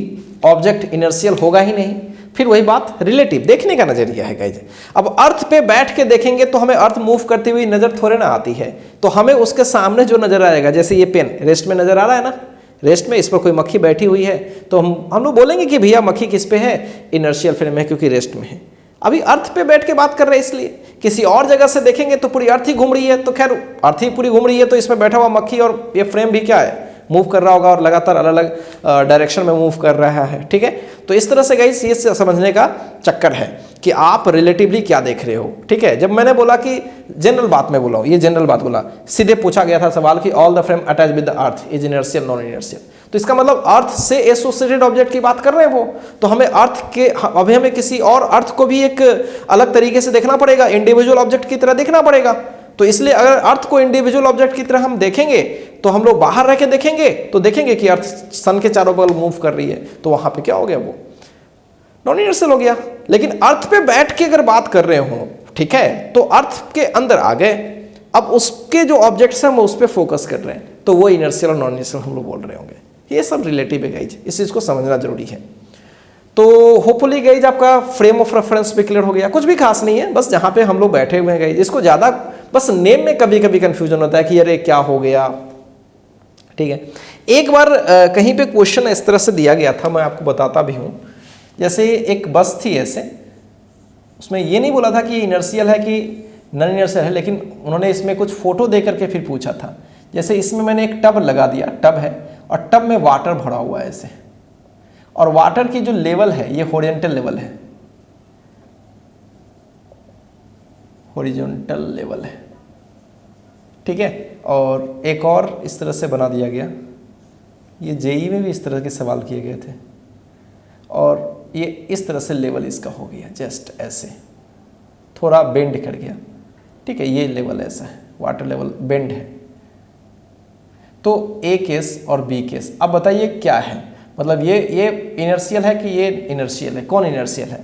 ऑब्जेक्ट इनर्शियल होगा ही नहीं। फिर वही बात, रिलेटिव देखने का नजरिया है गाइज। अब अर्थ पे बैठ के देखेंगे तो हमें अर्थ मूव करती हुई नजर थोड़े ना आती है, तो हमें उसके सामने जो नजर आएगा, जैसे ये पेन रेस्ट में नजर आ रहा है ना, रेस्ट में इस पर कोई मक्खी बैठी हुई है, तो हम लोग बोलेंगे कि भैया मक्खी किस पे है, इनर्शियल फ्रेम है क्योंकि रेस्ट में है। अभी अर्थ पे बैठ के बात कर रहे हैं, इसलिए किसी और जगह से देखेंगे तो पूरी अर्थ ही घूम रही है, तो खैर अर्थ ही पूरी घूम रही है, तो इसमें बैठा हुआ मक्खी और ये फ्रेम भी क्या है, मूव कर रहा होगा और लगातार अलग अलग डायरेक्शन में मूव कर रहा है। ठीक है, तो इस तरह से गाइस ये समझने का चक्कर है कि आप रिलेटिवली क्या देख रहे हो। ठीक है, जब मैंने बोला कि जनरल बात में बोला हूं, ये जनरल बात बोला, सीधे पूछा गया था सवाल कि all the frame attach with the earth is inertial non inertial, तो इसका मतलब अर्थ से एसोसिएटेड ऑब्जेक्ट की बात कर रहे हैं वो, तो हमें अर्थ के अभी हमें किसी और अर्थ को भी एक अलग तरीके से देखना पड़ेगा, इंडिविजुअल ऑब्जेक्ट की तरह देखना पड़ेगा। तो इसलिए अगर अर्थ को इंडिविजुअल ऑब्जेक्ट की तरह हम देखेंगे तो हम लोग बाहर रह के देखेंगे तो देखेंगे कि अर्थ सन के चारों बगल मूव कर रही है, तो वहां पे क्या हो गया, वो नॉन इनर्शियल हो गया। लेकिन अर्थ पे बैठ के अगर बात कर रहे हो, ठीक है, तो अर्थ के अंदर आ गए, अब उसके जो ऑब्जेक्ट्स हैं हम उस पर फोकस कर रहे हैं, तो वो इनर्शियल और नॉन इनर्शियल हम लोग बोल रहे होंगे। ये सब रिलेटिव है गाइज, इस चीज को समझना जरूरी है। तो होपफुली गाइज आपका फ्रेम ऑफ रेफरेंस भी क्लियर हो गया। कुछ भी खास नहीं है, बस जहां पे हम लोग बैठे हुए हैं गाइज, इसको ज्यादा बस नेम में कभी कभी कंफ्यूजन होता है कि अरे क्या हो गया। ठीक है, एक बार कहीं पे क्वेश्चन इस तरह से दिया गया था, मैं आपको बताता भी हूं। जैसे एक बस थी ऐसे, उसमें ये नहीं बोला था कि इनर्शियल है कि नॉन इनर्शियल है, लेकिन उन्होंने इसमें कुछ फोटो दे करके फिर पूछा था। जैसे इसमें मैंने एक टब लगा दिया, टब है और टब में वाटर भरा हुआ है ऐसे, और वाटर की जो लेवल है ये हॉरिजॉन्टल लेवल है, हॉरिजॉन्टल लेवल है। ठीक है, और एक और इस तरह से बना दिया गया, ये जेईई में भी इस तरह के सवाल किए गए थे, और ये इस तरह से लेवल इसका हो गया, जस्ट ऐसे थोड़ा बेंड कर गया। ठीक है, ये लेवल ऐसा है, वाटर लेवल बेंड है। तो ए केस और बी केस, अब बताइए क्या है, मतलब ये इनर्शियल है कि ये इनर्शियल है, कौन इनर्शियल है।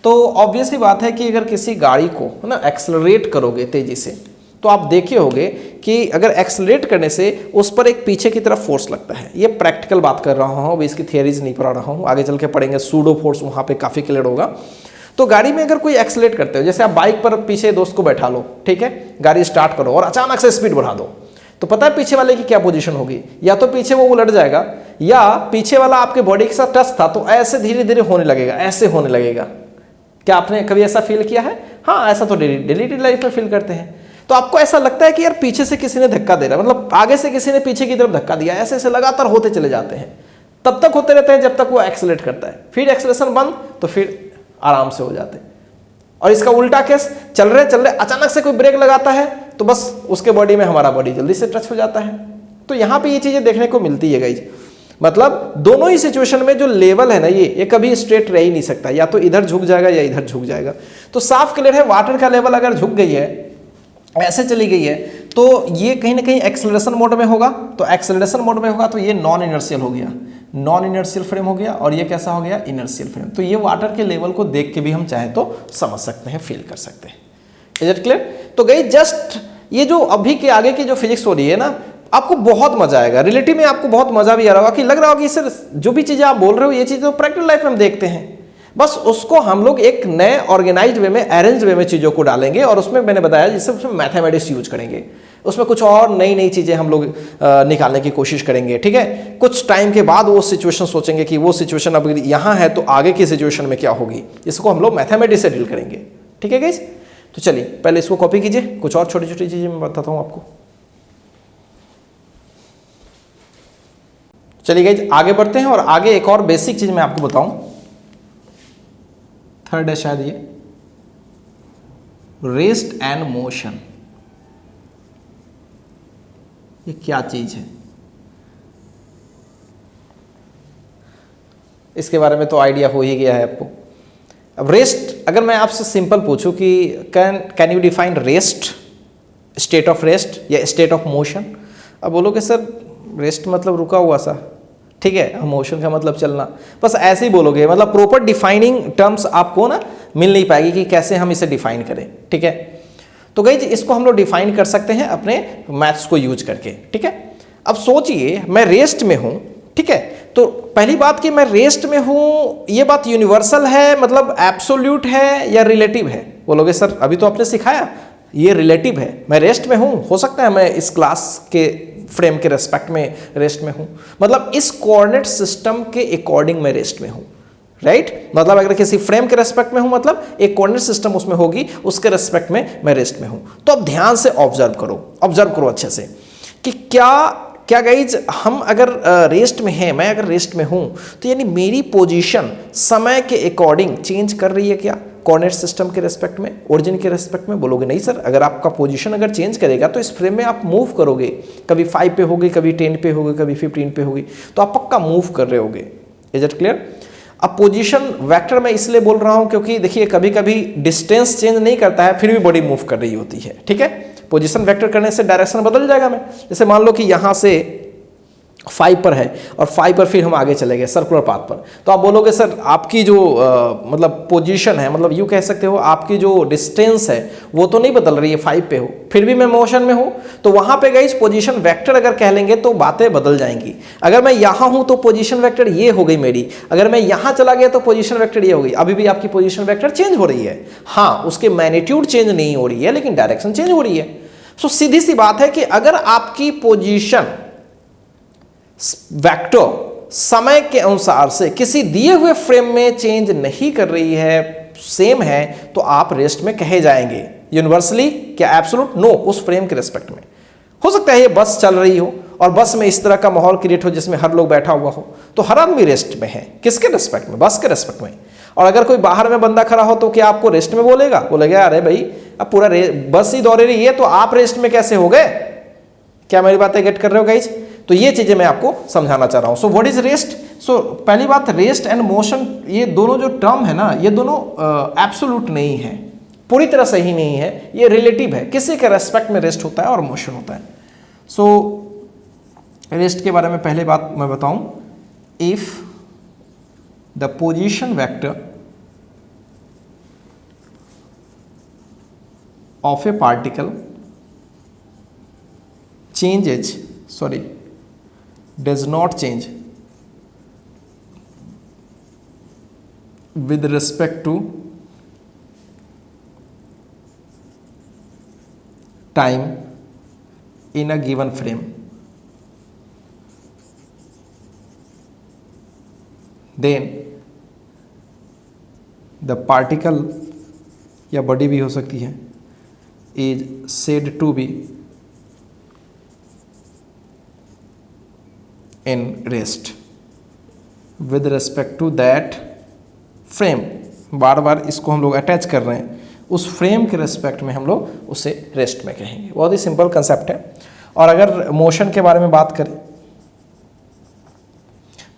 तो ऑब्वियसली बात है कि अगर किसी गाड़ी को ना एक्सेलरेट करोगे तेजी से, तो आप देखे होंगे कि अगर एक्सेलरेट करने से उस पर एक पीछे की तरफ फोर्स लगता है। ये प्रैक्टिकल बात कर रहा हूँ, अभी इसकी थियरीज नहीं पढ़ा रहा हूँ, आगे चल के पढ़ेंगे सूडो फोर्स, वहाँ पे काफ़ी क्लियर होगा। तो गाड़ी में अगर कोई एक्सेलरेट करते हो, जैसे आप बाइक पर पीछे दोस्त को बैठा लो, ठीक है, गाड़ी स्टार्ट करो और अचानक से स्पीड बढ़ा दो, तो पता है पीछे वाले की क्या पोजीशन होगी, या तो पीछे वो उलट जाएगा, या पीछे वाला आपके बॉडी के साथ टच था तो ऐसे धीरे धीरे होने लगेगा, ऐसे होने लगेगा। क्या आपने कभी ऐसा फील किया है? हाँ, ऐसा तो डेली लाइफ में फील करते हैं। तो आपको ऐसा लगता है कि यार पीछे से किसी ने धक्का दे रहा है, मतलब आगे से किसी ने पीछे की तरफ धक्का दिया, ऐसे ऐसे लगातार होते चले जाते हैं, तब तक होते रहते हैं जब तक वो एक्सेलरेट करता है, फिर एक्सेलरेशन बंद तो फिर आराम से हो जाते हैं। और इसका उल्टा केस, चल रहे अचानक से कोई ब्रेक लगाता है तो बस उसके बॉडी में हमारा बॉडी जल्दी से टच हो जाता है। तो यहाँ पे ये चीजें देखने को मिलती है गाइज, मतलब दोनों ही सिचुएशन में जो लेवल है ना, ये कभी स्ट्रेट रह ही नहीं सकता, या तो इधर झुक जाएगा या इधर झुक जाएगा। तो साफ क्लियर है, वाटर का लेवल अगर झुक गई है, ऐसे चली गई है, तो ये कहीं ना कहीं एक्सेलरेशन मोड में होगा, तो एक्सेलरेशन मोड में होगा तो ये नॉन इनर्शियल हो गया, नॉन इनर्शियल फ्रेम हो गया, और ये कैसा हो गया, इनर्शियल फ्रेम। तो ये वाटर के लेवल को देख के भी हम चाहे तो समझ सकते हैं, फील कर सकते हैं। Is it clear? तो गई जस्ट ये जो अभी के आगे की जो फिजिक्स हो रही है ना, आपको बहुत मजा आएगा, रिलेटिव में आपको बहुत मजा भी आ रहा होगा कि लग रहा होगा कि इससे जो भी चीजें आप बोल रहे हो ये चीजें तो प्रैक्टिकल लाइफ में हम देखते हैं, बस उसको हम लोग एक नए ऑर्गेनाइज्ड वे में, अरेंज्ड वे में चीजों को डालेंगे, और उसमें मैंने बताया जिससे उसमें मैथमेटिक्स यूज करेंगे, उसमें कुछ और नई चीजें हम लोग निकालने की कोशिश करेंगे। ठीक है, कुछ टाइम के बाद वो सिचुएशन सोचेंगे कि वो सिचुएशन अब यहाँ है तो आगे की सिचुएशन में क्या होगी, इसको हम लोग मैथमेटिक्स से डील करेंगे। ठीक है गाइस, तो चलिए पहले इसको कॉपी कीजिए, कुछ और छोटी छोटी चीजें मैं बताता हूँ आपको। चलिए गाइस आगे बढ़ते हैं, और आगे एक और बेसिक चीज मैं आपको बताऊं, थर्ड है शायद ये, रेस्ट एंड मोशन। ये क्या चीज है, इसके बारे में तो आइडिया हो ही गया है आपको। अब रेस्ट, अगर मैं आपसे सिंपल पूछूं कि can you define rest, state of rest या स्टेट ऑफ मोशन, अब बोलोगे सर रेस्ट मतलब रुका हुआ सा, ठीक है, मोशन का मतलब चलना, बस ऐसे ही बोलोगे, मतलब प्रॉपर डिफाइनिंग टर्म्स आपको ना मिल नहीं पाएगी कि कैसे हम इसे डिफाइन करें। ठीक है, तो गाइज इसको हम लोग डिफाइन कर सकते हैं अपने मैथ्स को यूज करके, ठीक है। अब सोचिए मैं रेस्ट में हूं, ठीक है, तो पहली बात कि मैं रेस्ट में हूं, ये बात यूनिवर्सल है, मतलब एब्सोल्यूट है या रिलेटिव है? बोलोगे सर अभी तो आपने सिखाया ये रिलेटिव है, मैं रेस्ट में हूं, हो सकता है मैं इस क्लास के फ्रेम के रेस्पेक्ट में रेस्ट में हूं, मतलब इस कोऑर्डिनेट सिस्टम के अकॉर्डिंग मैं रेस्ट में हूं, राइट। मतलब अगर किसी फ्रेम के रेस्पेक्ट में हूं, मतलब एक कोऑर्डिनेट सिस्टम उसमें होगी, उसके रेस्पेक्ट में मैं रेस्ट में हूं। तो अब ध्यान से ऑब्जर्व करो अच्छे से कि क्या गाइज हम अगर रेस्ट में हैं, मैं अगर रेस्ट में हूं, तो यानी मेरी पोजीशन समय के अकॉर्डिंग चेंज कर रही है क्या कोऑर्डिनेट सिस्टम के रेस्पेक्ट में, ओरिजिन के रेस्पेक्ट में? बोलोगे नहीं सर, अगर आपका पोजीशन अगर चेंज करेगा तो इस फ्रेम में आप मूव करोगे, कभी 5 पे होगे, कभी 10 पे होगे, कभी 15 पे होगी, तो आप पक्का मूव कर रहे होगे। Is it clear? अब पोजीशन वेक्टर मैं इसलिए बोल रहा हूं क्योंकि देखिए कभी कभी डिस्टेंस चेंज नहीं करता है, फिर भी बॉडी मूव कर रही होती है, ठीक है। पोजीशन वेक्टर करने से डायरेक्शन बदल जाएगा। मैं जैसे मान लो कि यहां से 5 पर है और 5 पर फिर हम आगे चले गए सर्कुलर पाथ पर, तो आप बोलोगे सर आपकी जो मतलब पोजीशन है, मतलब यूँ कह सकते हो आपकी जो डिस्टेंस है वो तो नहीं बदल रही है, 5 पे हो, फिर भी मैं मोशन में हूँ, तो वहाँ पे गाइस पोजीशन वेक्टर अगर कह लेंगे तो बातें बदल जाएंगी। अगर मैं यहाँ हूँ तो पोजीशन वेक्टर ये हो गई मेरी, अगर मैं यहाँ चला गया तो पोजीशन वेक्टर ये हो गई। अभी भी आपकी पोजीशन वेक्टर चेंज हो रही है, हाँ उसके मैग्नीट्यूड चेंज नहीं हो रही है, लेकिन डायरेक्शन चेंज हो रही है। सो सीधी सी बात है कि अगर आपकी पोजीशन वेक्टर समय के अनुसार से किसी दिए हुए फ्रेम में चेंज नहीं कर रही है, सेम है, तो आप रेस्ट में कहे जाएंगे। यूनिवर्सली क्या एब्सोल्यूट? नो, उस फ्रेम के रेस्पेक्ट में। हो सकता है ये बस चल रही हो और बस में इस तरह का माहौल क्रिएट हो जिसमें हर लोग बैठा हुआ हो, तो हर आदमी रेस्ट में है। किसके रेस्पेक्ट में? बस के रेस्पेक्ट में। और अगर कोई बाहर में बंदा खड़ा हो तो क्या आपको रेस्ट में बोलेगा अरे भाई अब पूरा बस ही दौड़े रही है तो आप रेस्ट में कैसे हो गए? क्या मेरी बातें गेट कर रहे हो गाइज? तो ये चीजें मैं आपको समझाना चाह रहा हूं। So what is rest? So पहली बात, रेस्ट एंड मोशन ये दोनों जो टर्म है ना, ये दोनों एब्सोल्यूट नहीं है, पूरी तरह सही नहीं है, ये रिलेटिव है। किसी के रेस्पेक्ट में रेस्ट होता है और मोशन होता है। सो रेस्ट के बारे में पहले बात मैं बताऊं, if the position vector of A particle does not change with respect to time in a given frame, then the particle या बॉडी भी हो सकती है is said to be in rest with respect to that frame। बार बार इसको हम लोग attach कर रहे हैं, उस फ्रेम के रेस्पेक्ट में हम लोग उसे रेस्ट में कहेंगे। बहुत ही सिंपल कंसेप्ट है। और अगर मोशन के बारे में बात करें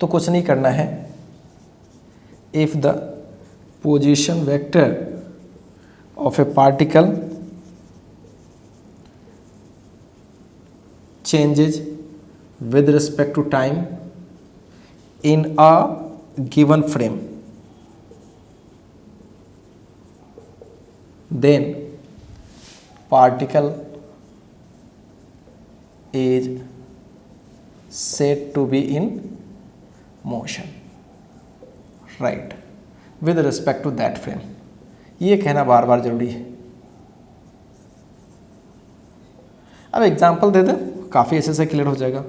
तो कुछ नहीं करना है, if the position vector of A particle changes with respect to time in a given frame, then particle is said to be in motion, right, with respect to that frame। ये कहना बार बार जरूरी है। अब एग्जाम्पल दे दें, काफ़ी अच्छे से clear हो जाएगा।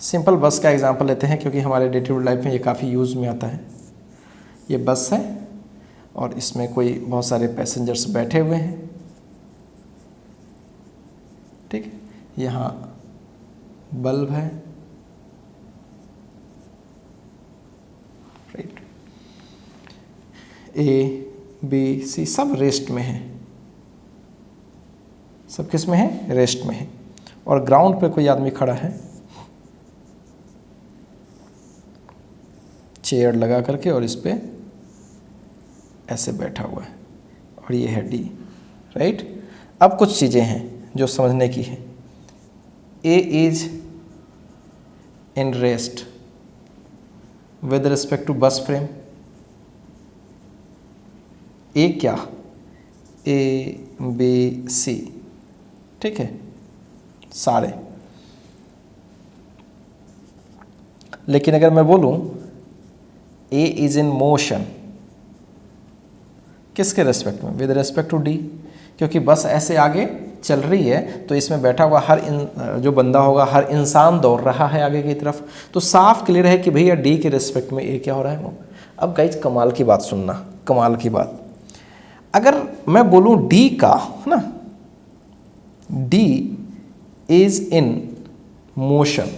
सिंपल बस का एग्जांपल लेते हैं क्योंकि हमारे डे टू डे लाइफ में ये काफ़ी यूज़ में आता है। ये बस है और इसमें कोई बहुत सारे पैसेंजर्स बैठे हुए हैं, ठीक है। यहाँ बल्ब है, राइट, ए बी सी सब रेस्ट में है, सब किस में है? रेस्ट में है। और ग्राउंड पे कोई आदमी खड़ा है चेयर लगा करके और इस पे ऐसे बैठा हुआ है और ये है डी, राइट। अब कुछ चीज़ें हैं जो समझने की है। A is in rest with respect to bus frame. A क्या? ए बी सी ठीक है, सारे। लेकिन अगर मैं बोलूं ए इज इन मोशन, किसके रेस्पेक्ट में? विद रेस्पेक्ट टू डी, क्योंकि बस ऐसे आगे चल रही है तो इसमें बैठा हुआ जो बंदा होगा, हर इंसान दौड़ रहा है आगे की तरफ, तो साफ क्लियर है कि भैया डी के रेस्पेक्ट में ए क्या हो रहा है? अब गाइज कमाल की बात सुनना, कमाल की बात, अगर मैं बोलूं डी का, है ना, D is in motion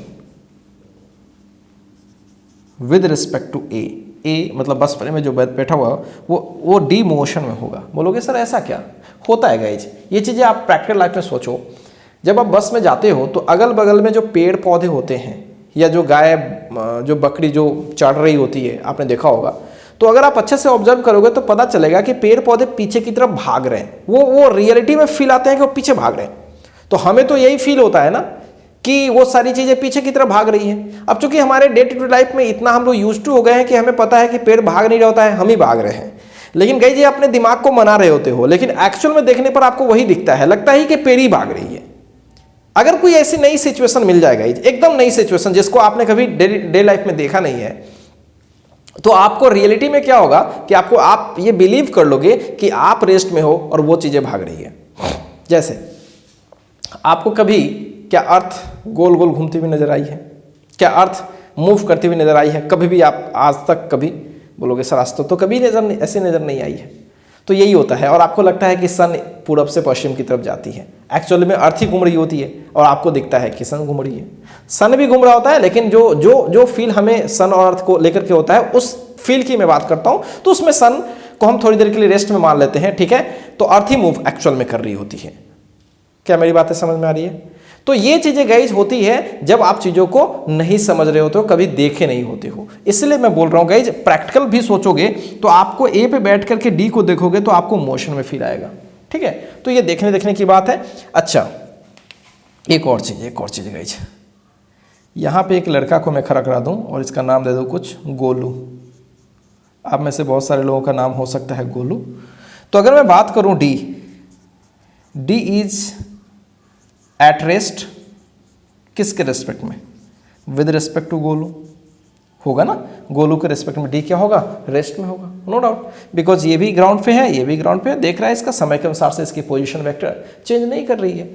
with respect to A, A मतलब बस पर में जो बैठा हुआ वो डी मोशन में होगा। बोलोगे सर ऐसा क्या होता है गाइज? ये चीज़ें आप प्रैक्टिकल लाइफ में सोचो। जब आप बस में जाते हो तो अगल बगल में जो पेड़ पौधे होते हैं या जो गाय जो बकरी जो चढ़ रही होती है, आपने देखा होगा, तो अगर आप अच्छे से ऑब्जर्व करोगे तो पता चलेगा कि पेड़ पौधे पीछे की तरफ भाग रहे हैं। वो रियलिटी में फील आते हैं कि वो पीछे भाग रहे हैं। तो हमें तो यही फील होता है ना कि वो सारी चीज़ें पीछे की तरफ भाग रही हैं। अब चूंकि हमारे डे टू डे लाइफ में इतना हम लोग यूज टू हो गए हैं कि हमें पता है कि पेड़ भाग नहीं रहा होता है, हम ही भाग रहे हैं। लेकिन गाइस ये अपने दिमाग को मना रहे होते हो, लेकिन एक्चुअल में देखने पर आपको वही दिखता है, लगता ही कि पेड़ ही भाग रही है। अगर कोई ऐसी नई सिचुएशन मिल जाएगा, एकदम नई सिचुएशन जिसको आपने कभी डे लाइफ में देखा नहीं है, तो आपको रियलिटी में क्या होगा कि आप ये बिलीव कर लोगे कि आप रेस्ट में हो और वो चीजें भाग रही है। जैसे आपको कभी क्या अर्थ गोल गोल घूमती हुई नजर आई है? क्या अर्थ मूव करती हुई नजर आई है? कभी भी आप आज तक कभी बोलोगे सर आज तो कभी ऐसे नजर नहीं आई है। तो यही होता है, और आपको लगता है कि सन पूरब से पश्चिम की तरफ जाती है, एक्चुअली में अर्थ ही घूम रही होती है और आपको दिखता है कि सन घूम रही है। सन भी घूम रहा होता है, लेकिन जो फील हमें सन और अर्थ को लेकर के होता है, उस फील की मैं बात करता हूं। तो उसमें सन को हम थोड़ी देर के लिए रेस्ट में मान लेते हैं, ठीक है, तो अर्थ ही मूव एक्चुअल में कर रही होती है। क्या मेरी बातें समझ में आ रही है? तो ये चीजें गाइज होती है जब आप चीजों को नहीं समझ रहे होते हो, कभी देखे नहीं होते हो। इसलिए मैं बोल रहा हूं गाइज, प्रैक्टिकल भी सोचोगे तो आपको ए पे बैठ करके डी को देखोगे तो आपको मोशन में फील आएगा, ठीक है। तो ये देखने की बात है। अच्छा, एक और चीज गाइज, यहां पे एक लड़का को मैं खड़ा करा दूं और इसका नाम दे दूं कुछ गोलू। आप में से बहुत सारे लोगों का नाम हो सकता है गोलू। तो अगर मैं बात करूं डी इज एट रेस्ट, किसके रेस्पेक्ट में? विद रेस्पेक्ट टू गोलू होगा ना। गोलू के रेस्पेक्ट में डी क्या होगा? रेस्ट में होगा, नो डाउट, बिकॉज ये भी ग्राउंड पे है, ये भी ग्राउंड पे है। देख रहा है इसका समय के अनुसार से इसकी पोजीशन वेक्टर चेंज नहीं कर रही है।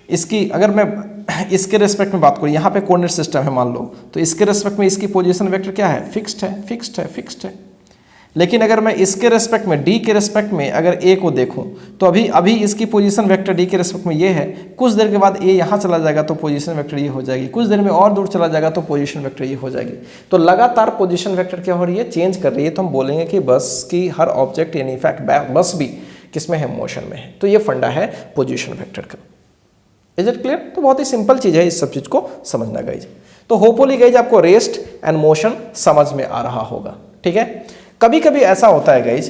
इसकी अगर मैं इसके रेस्पेक्ट में बात करूँ, यहाँ पे कोऑर्डिनेट सिस्टम है मान लो, तो इसके रेस्पेक्ट में इसकी पोजीशन वेक्टर क्या है? फिक्स्ड है। लेकिन अगर मैं इसके रेस्पेक्ट में डी के रेस्पेक्ट में अगर ए को देखूं तो अभी इसकी पोजीशन वेक्टर डी के रेस्पेक्ट में ये है। कुछ देर के बाद ए यहाँ चला जाएगा तो पोजीशन वेक्टर ये हो जाएगी, कुछ देर में और दूर चला जाएगा तो पोजीशन वेक्टर ये हो जाएगी। तो लगातार पोजीशन वेक्टर क्या हो रही है? चेंज कर रही है। तो हम बोलेंगे कि बस की हर ऑब्जेक्ट यानी इनफैक्ट बस भी किसमें है? मोशन में है। तो ये फंडा है पोजीशन वेक्टर का। Is it clear? तो बहुत ही सिंपल चीज है, इस सब चीज को समझना गाइज। तो होपफुली गाइज आपको रेस्ट एंड मोशन समझ में आ रहा होगा, ठीक है। कभी कभी ऐसा होता है गाइज,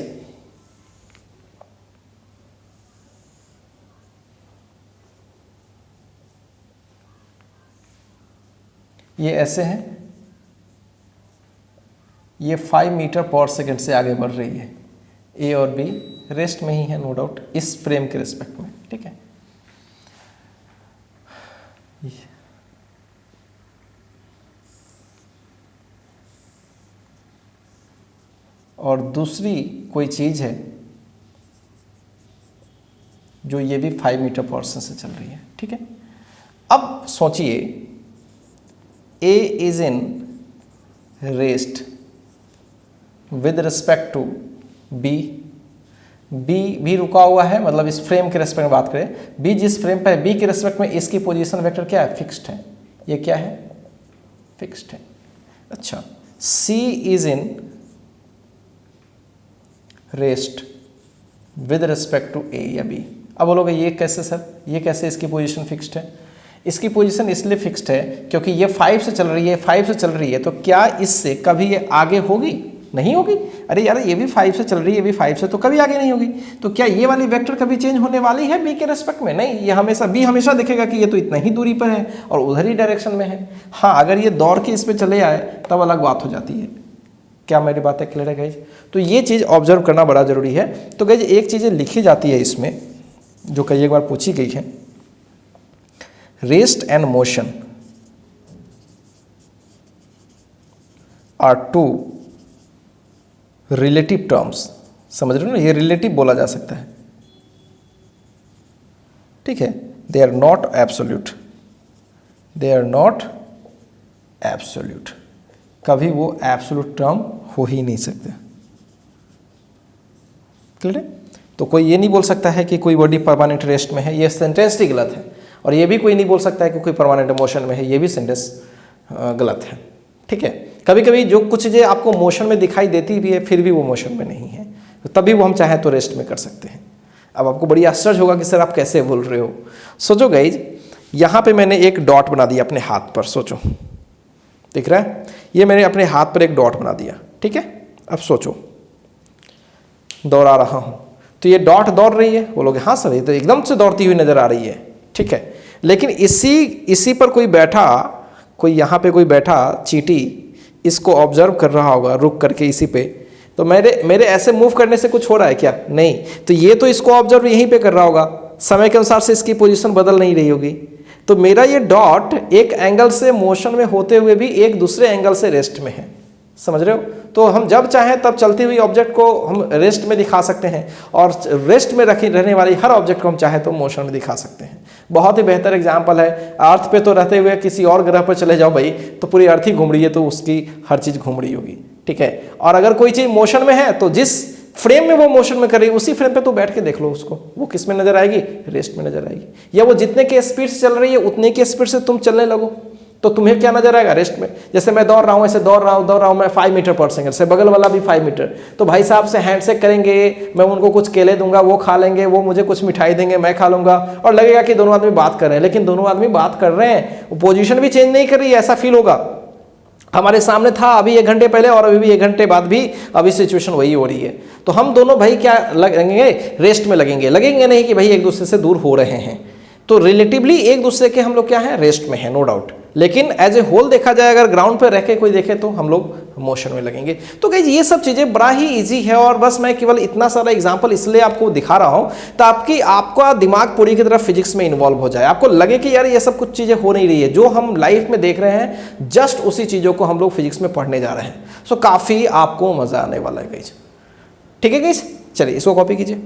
ये ऐसे है, ये 5 मीटर पर सेकेंड से आगे बढ़ रही है, ए और बी रेस्ट में ही है नो डाउट, इस फ्रेम के रिस्पेक्ट में, ठीक है। और दूसरी कोई चीज है जो ये भी 5 मीटर पर सेकेंड से चल रही है, ठीक है। अब सोचिए A is in rest with respect to B, B भी रुका हुआ है, मतलब इस फ्रेम के रेस्पेक्ट में बात करें, बी जिस फ्रेम पर है बी के रेस्पेक्ट में इसकी पोजीशन वेक्टर क्या है? फिक्स्ड है। ये क्या है? फिक्स्ड है। अच्छा, C is in rest with respect to A या बी। अब बोलोगे ये कैसे सर, ये कैसे इसकी पोजीशन फिक्स्ड है? इसकी पोजीशन इसलिए फिक्स्ड है क्योंकि ये 5 से चल रही है, 5 से चल रही है, तो क्या इससे कभी ये आगे होगी? नहीं होगी। अरे यार ये भी 5 से चल रही है, ये भी 5 से, तो कभी आगे नहीं होगी। तो क्या ये वाली वेक्टर कभी चेंज होने वाली है बी के रेस्पेक्ट में? नहीं, ये हमेशा बी हमेशा दिखेगा कि ये तो इतना ही दूरी पर है और उधर ही डायरेक्शन में है। हाँ, अगर ये दौड़ के इस पर चले आए तब अलग बात हो जाती है। क्या मेरी बातें क्लियर है गाइज? तो ये चीज़ ऑब्जर्व करना बड़ा जरूरी है। तो गाइज एक चीज़ लिखी जाती है इसमें जो कई एक बार पूछी गई है, rest and motion are two relative terms. समझ रहे हो ना, ये रिलेटिव बोला जा सकता है, ठीक है। They are not absolute, they are not absolute, कभी वो एब्सोल्यूट टर्म हो ही नहीं सकते। क्लियर है? तो कोई ये नहीं बोल सकता है कि कोई बॉडी परमानेंट रेस्ट में है, ये सेंटेंस ही गलत है। और ये भी कोई नहीं बोल सकता है कि कोई परमानेंट मोशन में है, ये भी सेंटेंस गलत है, ठीक है। कभी कभी जो कुछ चीज़ें आपको मोशन में दिखाई देती भी है फिर भी वो मोशन में नहीं है, तो तभी वो हम चाहें तो रेस्ट में कर सकते हैं। अब आपको बड़ी आश्चर्य होगा कि सर आप कैसे बोल रहे हो। सोचो गाइज, यहाँ पे मैंने एक डॉट बना दिया अपने हाथ पर, सोचो दिख रहा है, ये मैंने अपने हाथ पर एक डॉट बना दिया, ठीक है। अब सोचो, दौड़ा रहा हूँ तो ये डॉट दौड़ रही है, बोलोगे हाँ सर ये तो एकदम से दौड़ती हुई नजर आ रही है, ठीक है। लेकिन इसी पर कोई बैठा, कोई यहाँ पे कोई बैठा चींटी इसको ऑब्जर्व कर रहा होगा रुक करके इसी पे, तो मेरे ऐसे मूव करने से कुछ हो रहा है क्या? नहीं। तो ये तो इसको ऑब्जर्व यहीं पे कर रहा होगा, समय के अनुसार से इसकी पोजीशन बदल नहीं रही होगी। तो मेरा ये डॉट एक एंगल से मोशन में होते हुए भी एक दूसरे एंगल से रेस्ट में है, समझ रहे हो। तो हम जब चाहें तब चलती हुई ऑब्जेक्ट को हम रेस्ट में दिखा सकते हैं, और रेस्ट में रहने वाली हर ऑब्जेक्ट को हम चाहें तो मोशन में दिखा सकते हैं। बहुत ही बेहतर एग्जाम्पल है, अर्थ पे तो रहते हुए किसी और ग्रह पर चले जाओ भाई, तो पूरी अर्थ ही घूम रही है, तो उसकी हर चीज़ घूम रही होगी, ठीक है। और अगर कोई चीज़ मोशन में है तो जिस फ्रेम में वो मोशन में कर रही है उसी फ्रेम पे तो बैठ के देख लो उसको, वो किस में नजर आएगी? रेस्ट में नजर आएगी। या वो जितने के स्पीड से चल रही है उतने के स्पीड से तुम चलने लगो तो तुम्हें क्या नजर आएगा? रेस्ट में। जैसे मैं दौड़ रहा हूँ, ऐसे दौड़ रहा हूँ मैं 5 मीटर पर सेकंड से, बगल वाला भी 5 मीटर, तो भाई साहब से हैंडशेक करेंगे, मैं उनको कुछ केले दूंगा, वो खा लेंगे, वो मुझे कुछ मिठाई देंगे, मैं खा लूंगा, और लगेगा कि दोनों आदमी बात कर रहे हैं। लेकिन दोनों आदमी बात कर रहे हैं, वो पोजीशन भी चेंज नहीं कर रही है, ऐसा फील होगा। हमारे सामने था अभी 1 घंटे पहले और अभी भी 1 घंटे बाद भी अभी सिचुएशन वही हो रही है। तो हम दोनों भाई क्या लगेंगे? रेस्ट में लगेंगे नहीं कि भाई एक दूसरे से दूर हो रहे हैं। तो रिलेटिवली एक दूसरे के हम लोग क्या है? रेस्ट में है, नो डाउट। लेकिन एज ए होल देखा जाए, अगर ग्राउंड पे रह के कोई देखे तो हम लोग मोशन में लगेंगे। तो गाइस ये सब चीजें बड़ा ही इजी है, और बस मैं केवल इतना सारा एग्जांपल इसलिए आपको दिखा रहा हूं तो आपका दिमाग पूरी की तरह फिजिक्स में इन्वॉल्व हो जाए, आपको लगे कि यार ये सब कुछ चीजें हो नहीं रही है, जो हम लाइफ में देख रहे हैं जस्ट उसी चीजों को हम लोग फिजिक्स में पढ़ने जा रहे हैं। सो काफी आपको मजा आने वाला है गाइस, ठीक है गाइस। चलिए इसको कॉपी कीजिए।